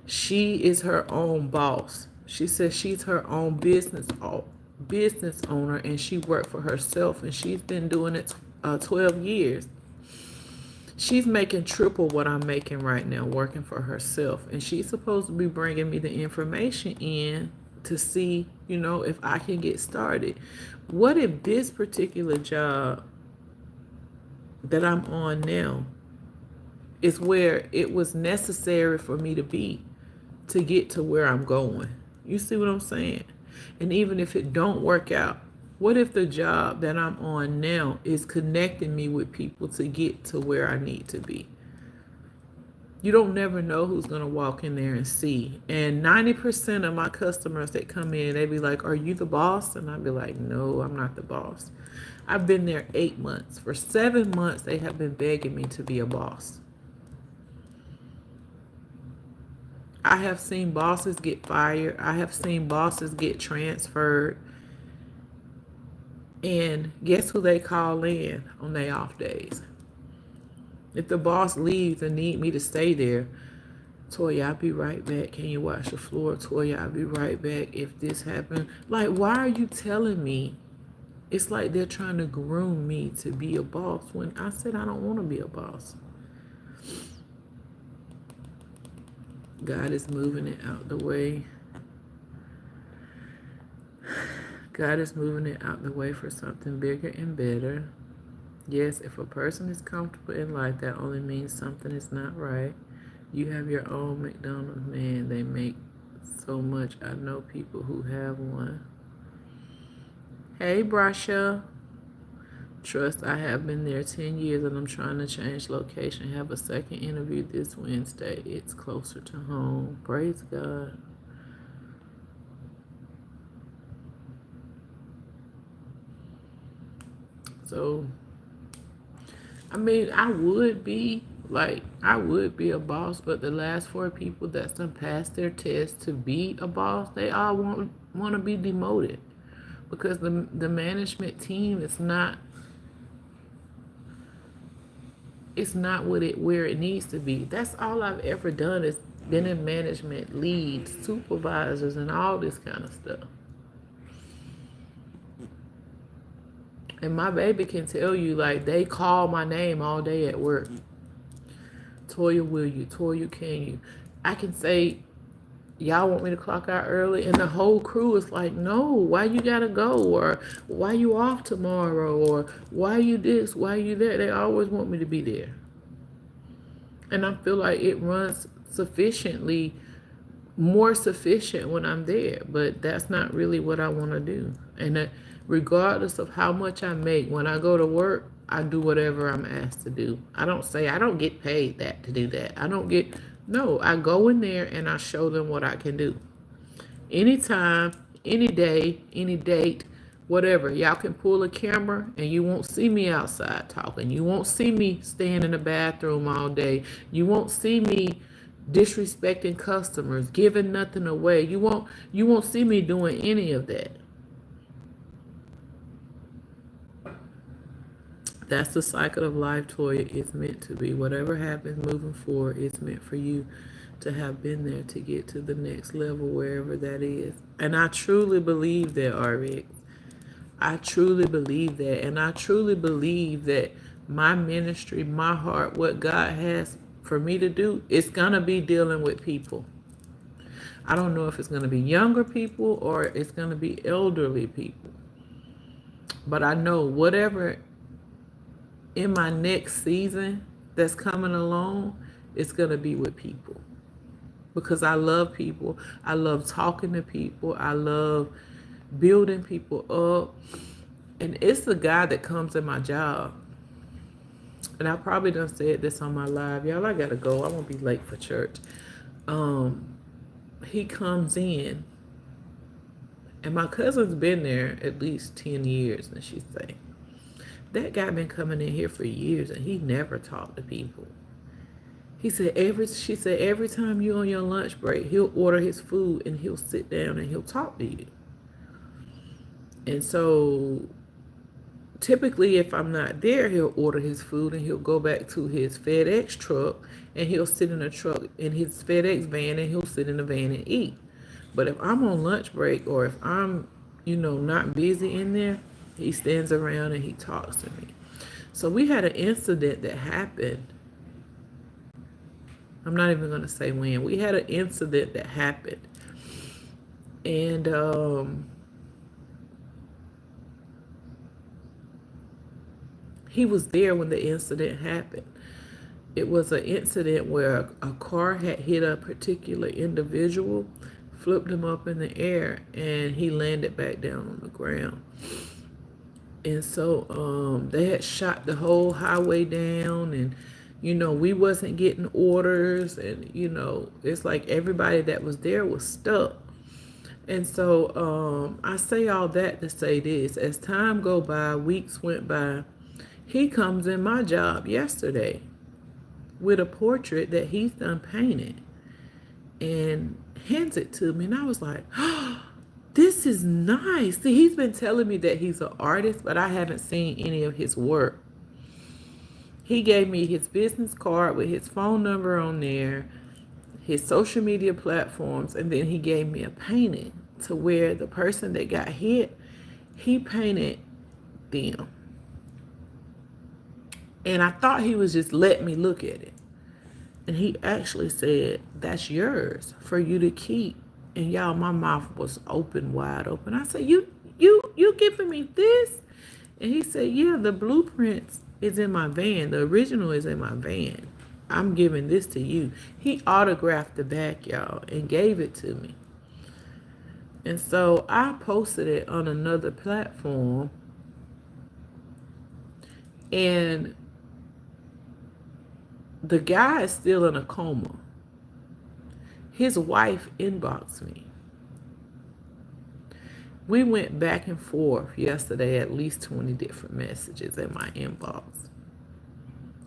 A: She is her own boss. She says she's her own business owner, and she worked for herself, and she's been doing it 12 years. She's making triple what I'm making right now working for herself, and she's supposed to be bringing me the information in to see, if I can get started. What if this particular job that I'm on now is where it was necessary for me to be to get to where I'm going? You see what I'm saying? And even if it don't work out, what if the job that I'm on now is connecting me with people to get to where I need to be? You don't never know who's going to walk in there and see. And 90% of my customers that come in, they be like, "Are you the boss?" And I'd be like, "No, I'm not the boss." I've been there 8 months. For 7 months, they have been begging me to be a boss. I have seen bosses get fired. I have seen bosses get transferred. And guess who they call in on their off days? If the boss leaves and need me to stay there, "Toya, I'll be right back. Can you wash the floor? Toya, I'll be right back if this happened." Like, why are you telling me? It's like they're trying to groom me to be a boss when I said I don't want to be a boss. God is moving it out the way. God is moving it out the way for something bigger and better. Yes, if a person is comfortable in life, that only means something is not right. You have your own McDonald's, man. They make so much. I know people who have one. Hey, Brasha. Trust, I have been there 10 years and I'm trying to change location. Have a second interview this Wednesday. It's closer to home. Praise God. So, I mean, I would be a boss, but the last four people that's done passed their test to be a boss, they all want to be demoted because the management team is not, it's not what it where it needs to be. That's all I've ever done is been in management, leads, supervisors, and all this kind of stuff. And my baby can tell you, like, they call my name all day at work. Toya, will you? Toya, can you? I can say, y'all want me to clock out early? And the whole crew is like, no, why you gotta go? Or why you off tomorrow? Or why you this? Why you that? They always want me to be there. And I feel like it runs sufficiently, more sufficient when I'm there. But that's not really what I want to do. And regardless of how much I make, when I go to work, I do whatever I'm asked to do. I don't say I don't get paid that to do that. I don't get, no, I go in there and I show them what I can do. Anytime, any day, any date, whatever. Y'all can pull a camera and you won't see me outside talking. You won't see me staying in the bathroom all day. You won't see me disrespecting customers, giving nothing away. You won't see me doing any of that. That's the cycle of life, Toya. It's meant to be. Whatever happens moving forward, it's meant for you to have been there to get to the next level, wherever that is. And I truly believe that, RX. I truly believe that. And I truly believe that my ministry, my heart, what God has for me to do, it's going to be dealing with people. I don't know if it's going to be younger people or it's going to be elderly people. But I know whatever in my next season that's coming along, it's going to be with people. Because I love people. I love talking to people. I love building people up. And it's the guy that comes in my job. And I probably done said this on my live. Y'all, I got to go. I won't be late for church. He comes in. And my cousin's been there at least 10 years. And she's saying, that guy been coming in here for years and he never talked to people. She said every time you on your lunch break, he'll order his food and he'll sit down and he'll talk to you. And so typically if I'm not there, he'll order his food and he'll go back to his FedEx truck and he'll sit in a truck in his FedEx van and he'll sit in the van and eat. But if I'm on lunch break or if I'm, not busy in there, he stands around and he talks to me. So we had an incident that happened. I'm not even going to say when. We had an incident that happened. And he was there when the incident happened. It was an incident where a car had hit a particular individual, flipped him up in the air, and he landed back down on the ground. And so they had shot the whole highway down, and we wasn't getting orders, and it's like everybody that was there was stuck. And so I say all that to say this: as time go by, weeks went by, he comes in my job yesterday with a portrait that he's done painted and hands it to me, and I was like, oh, this is nice. See, he's been telling me that he's an artist, but I haven't seen any of his work. He gave me his business card with his phone number on there, his social media platforms, and then he gave me a painting to where the person that got hit, he painted them. And I thought he was just letting me look at it. And he actually said, that's yours for you to keep. And y'all, my mouth was open, wide open. I said, you giving me this? And he said, yeah, the blueprints is in my van. The original is in my van. I'm giving this to you. He autographed the back, y'all, and gave it to me. And so I posted it on another platform. And the guy is still in a coma. His wife inboxed me. We went back and forth yesterday, at least 20 different messages in my inbox.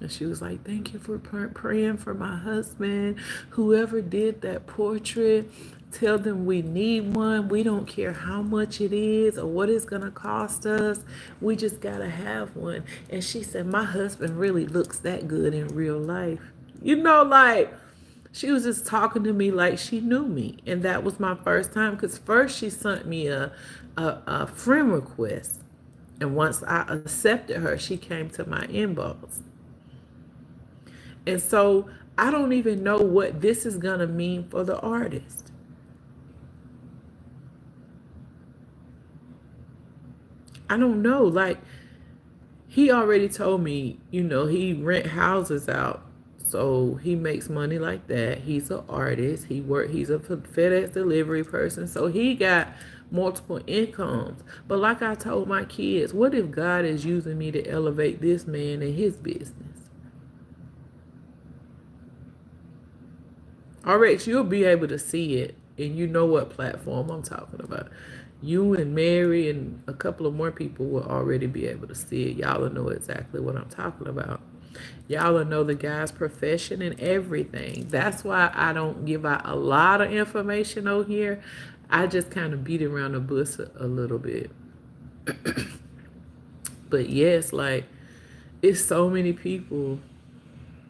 A: And she was like, thank you for praying for my husband. Whoever did that portrait, tell them we need one. We don't care how much it is or what it's going to cost us. We just got to have one. And she said, my husband really looks that good in real life. You know, like, she was just talking to me like she knew me. And that was my first time. Because first she sent me a friend request. And once I accepted her, she came to my inbox. And so I don't even know what this is going to mean for the artist. I don't know. Like, he already told me, you know, he rent houses out. So he makes money like that. He's an artist. He's a FedEx delivery person. So he got multiple incomes. But like I told my kids, what if God is using me to elevate this man in his business? RX, you'll be able to see it, and you know what platform I'm talking about. You and Mary and a couple of more people will already be able to see it. Y'all will know exactly what I'm talking about. Y'all will know the guy's profession and everything. That's why I don't give out a lot of information over here. I just kind of beat around the bush a little bit. But yes, like, it's so many people.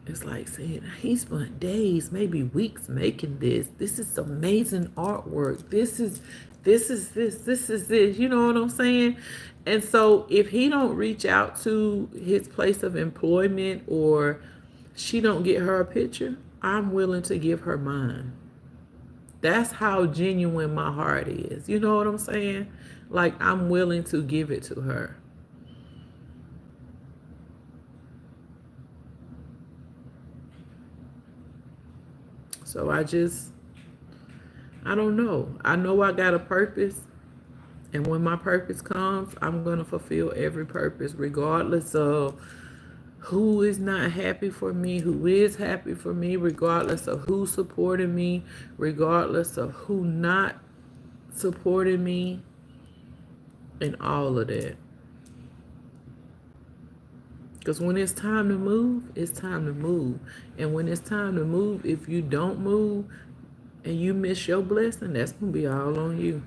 A: It's like saying he spent days, maybe weeks making this. This is amazing artwork. This is this. You know what I'm saying? And so if he don't reach out to his place of employment or she don't get her a picture, I'm willing to give her mine. That's how genuine my heart is. You know what I'm saying? Like, I'm willing to give it to her. So I don't know. I know I got a purpose. And when my purpose comes, I'm going to fulfill every purpose, regardless of who is not happy for me, who is happy for me, regardless of who supported me, regardless of who not supported me, and all of that. Because when it's time to move, it's time to move. And when it's time to move, if you don't move and you miss your blessing, that's going to be all on you.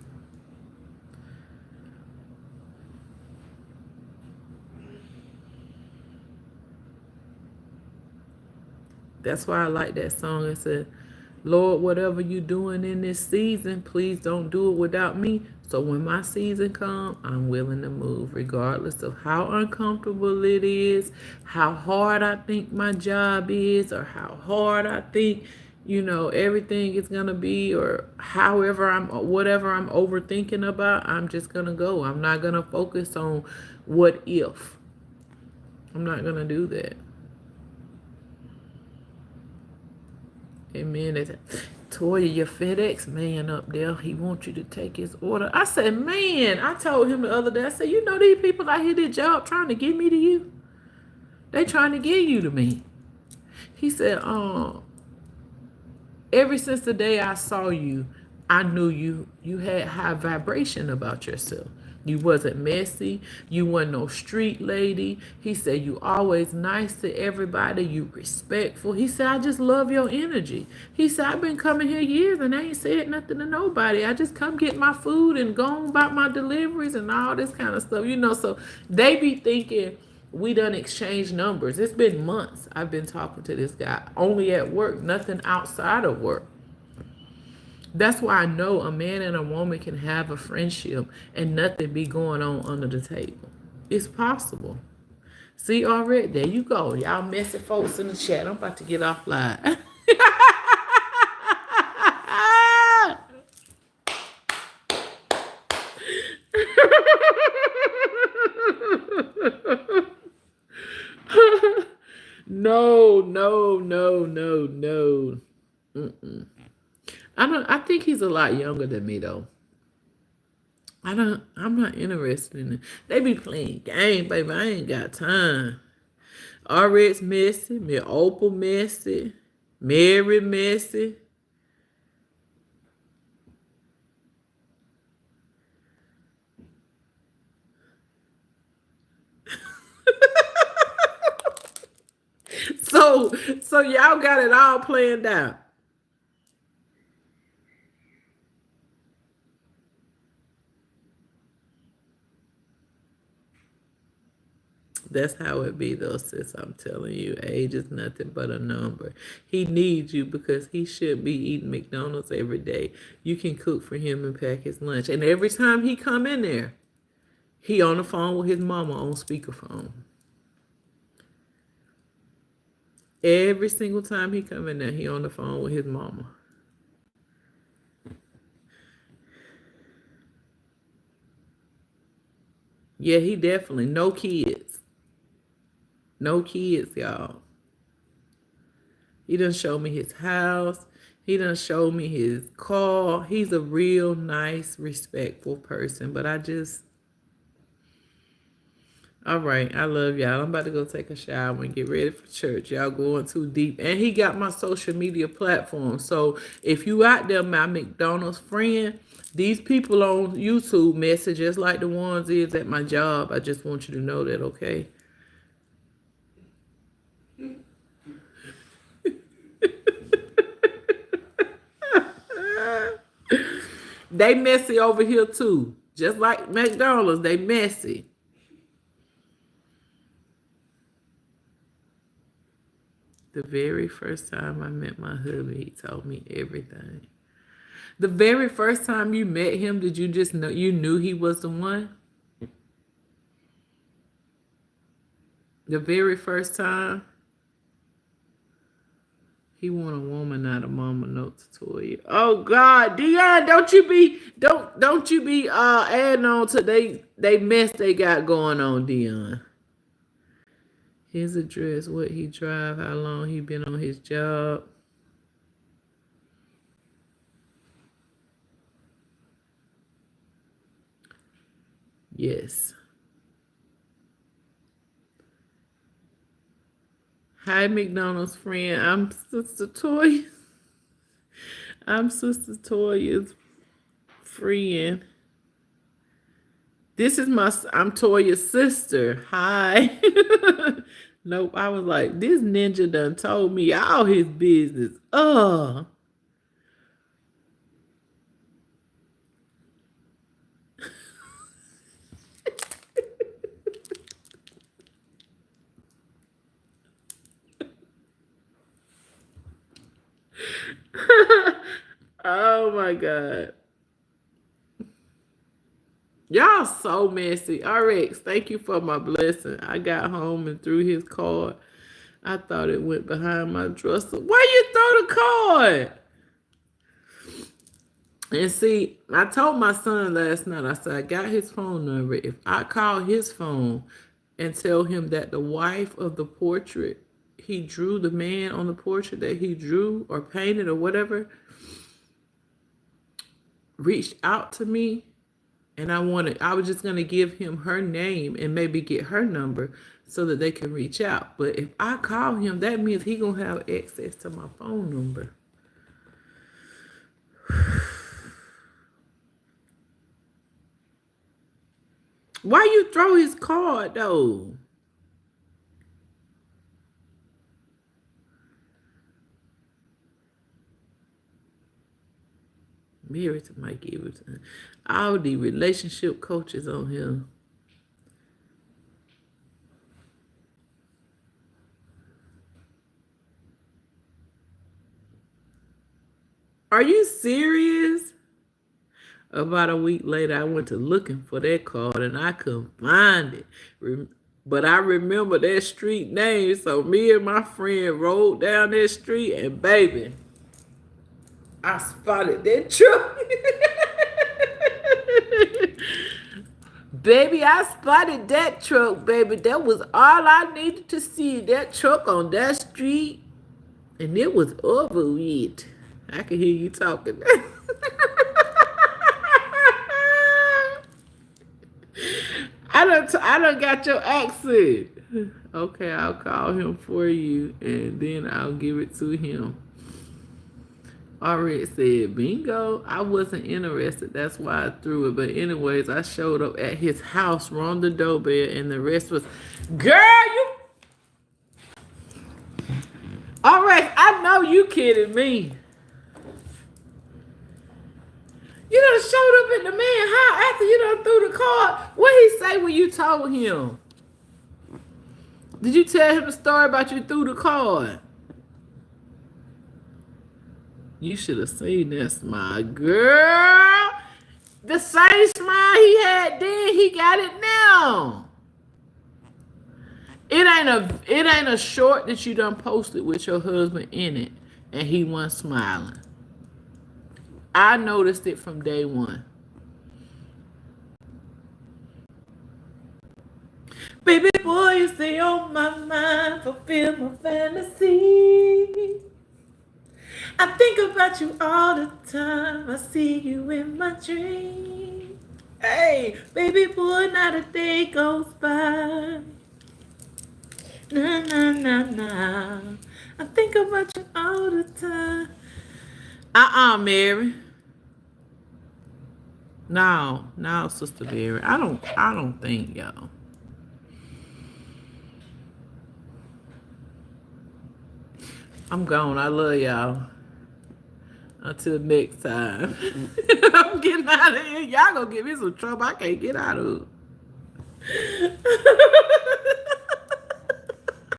A: That's why I like that song. It said, Lord, whatever you're doing in this season, please don't do it without me. So when my season comes, I'm willing to move, regardless of how uncomfortable it is, how hard I think my job is, or how hard I think, you know, everything is gonna be, or whatever I'm overthinking about. I'm just gonna go. I'm not gonna focus on what if. I'm not gonna do that. Amen. Toya, your FedEx man up there, he wants you to take his order. I said, man, I told him the other day, I said, you know, these people out here, their job trying to get me to you. They trying to get you to me. He said, ever since the day I saw you, I knew you had high vibration about yourself. You wasn't messy. You wasn't no street lady. He said, you always nice to everybody. You respectful. He said, I just love your energy. He said, I've been coming here years and I ain't said nothing to nobody. I just come get my food and go on about my deliveries and all this kind of stuff. You know, so they be thinking we done exchanged numbers. It's been months I've been talking to this guy. Only at work, nothing outside of work. That's why I know a man and a woman can have a friendship and nothing be going on under the table. It's possible. See, already, there you go. Y'all messy folks in the chat. I'm about to get offline. No, no, no, no, no. Mm-mm. I think he's a lot younger than me though. I'm not interested in it. They be playing game, baby. I ain't got time. RX messy, me Opal messy, Mary messy. So so y'all got it all planned out. That's how it be though, sis. I'm telling you, age is nothing but a number. He needs you because he should be eating McDonald's every day. You can cook for him and pack his lunch. And every time he come in there, he on the phone with his mama on speakerphone. Every single time he come in there, he on the phone with his mama. Yeah, he definitely no kids. No kids, y'all. He done show me his house. He done show me his car. He's a real nice, respectful person. But I just, all right, I love y'all. I'm about to go take a shower and get ready for church. Y'all going too deep. And he got my social media platform. So if you out there, my McDonald's friend, these people on YouTube message just like the ones is at my job. I just want you to know that, okay? They messy over here too. Just like McDonald's, they messy. The very first time I met my hubby, he told me everything. The very first time you met him, did you just know you knew he was the one? The very first time he want a woman, not a mama. Note to Toya. Oh God, Dion, don't you be adding on to they mess they got going on, Dion. His address, what he drive, how long he been on his job. Yes. Hi, McDonald's friend. I'm Sister Toya. I'm Sister Toya's friend. This is I'm Toya's sister. Hi. Nope. I was like, this ninja done told me all his business. Oh my God. Y'all so messy. RX, thank you for my blessing. I got home and threw his card. I thought it went behind my dresser. Why you throw the card? And see, I told my son last night, I said, I got his phone number. If I call his phone and tell him that the wife of the portrait he drew, the man on the portrait that he drew or painted or whatever, reached out to me, and I was just going to give him her name and maybe get her number so that they can reach out. But if I call him, that means he going to have access to my phone number. Why you throw his card though? Married to Mike Everton. All the relationship coaches on here. Are you serious? About a week later, I went to looking for that card and I couldn't find it. But I remember that street name, so me and my friend rode down that street, and baby, I spotted that truck. Baby, I spotted that truck, baby. That was all I needed to see. That truck on that street, and it was over with. I can hear you talking. I done got your accent. Okay, I'll call him for you, and then I'll give it to him. Already said bingo. I wasn't interested. That's why I threw it. But anyways, I showed up at his house, rung the doorbell, and the rest was, girl, you. All right, I know you kidding me. You done showed up at the man's house after you done threw the card. What he say when you told him? Did you tell him the story about you threw the card? You should have seen that smile, girl. The same smile he had then, he got it now. It ain't a short that you done posted with your husband in it, and he wasn't smiling. I noticed it from day one. Baby boy, you stay on my mind, fulfill my fantasy. I think about you all the time. I see you in my dreams. Hey, baby boy, not a day goes by. Nah, nah, nah, nah. I think about you all the time. Mary. No, Sister Mary. I don't think, y'all. I'm gone. I love y'all. Until next time. I'm getting out of here. Y'all gonna give me some trouble I can't get out of.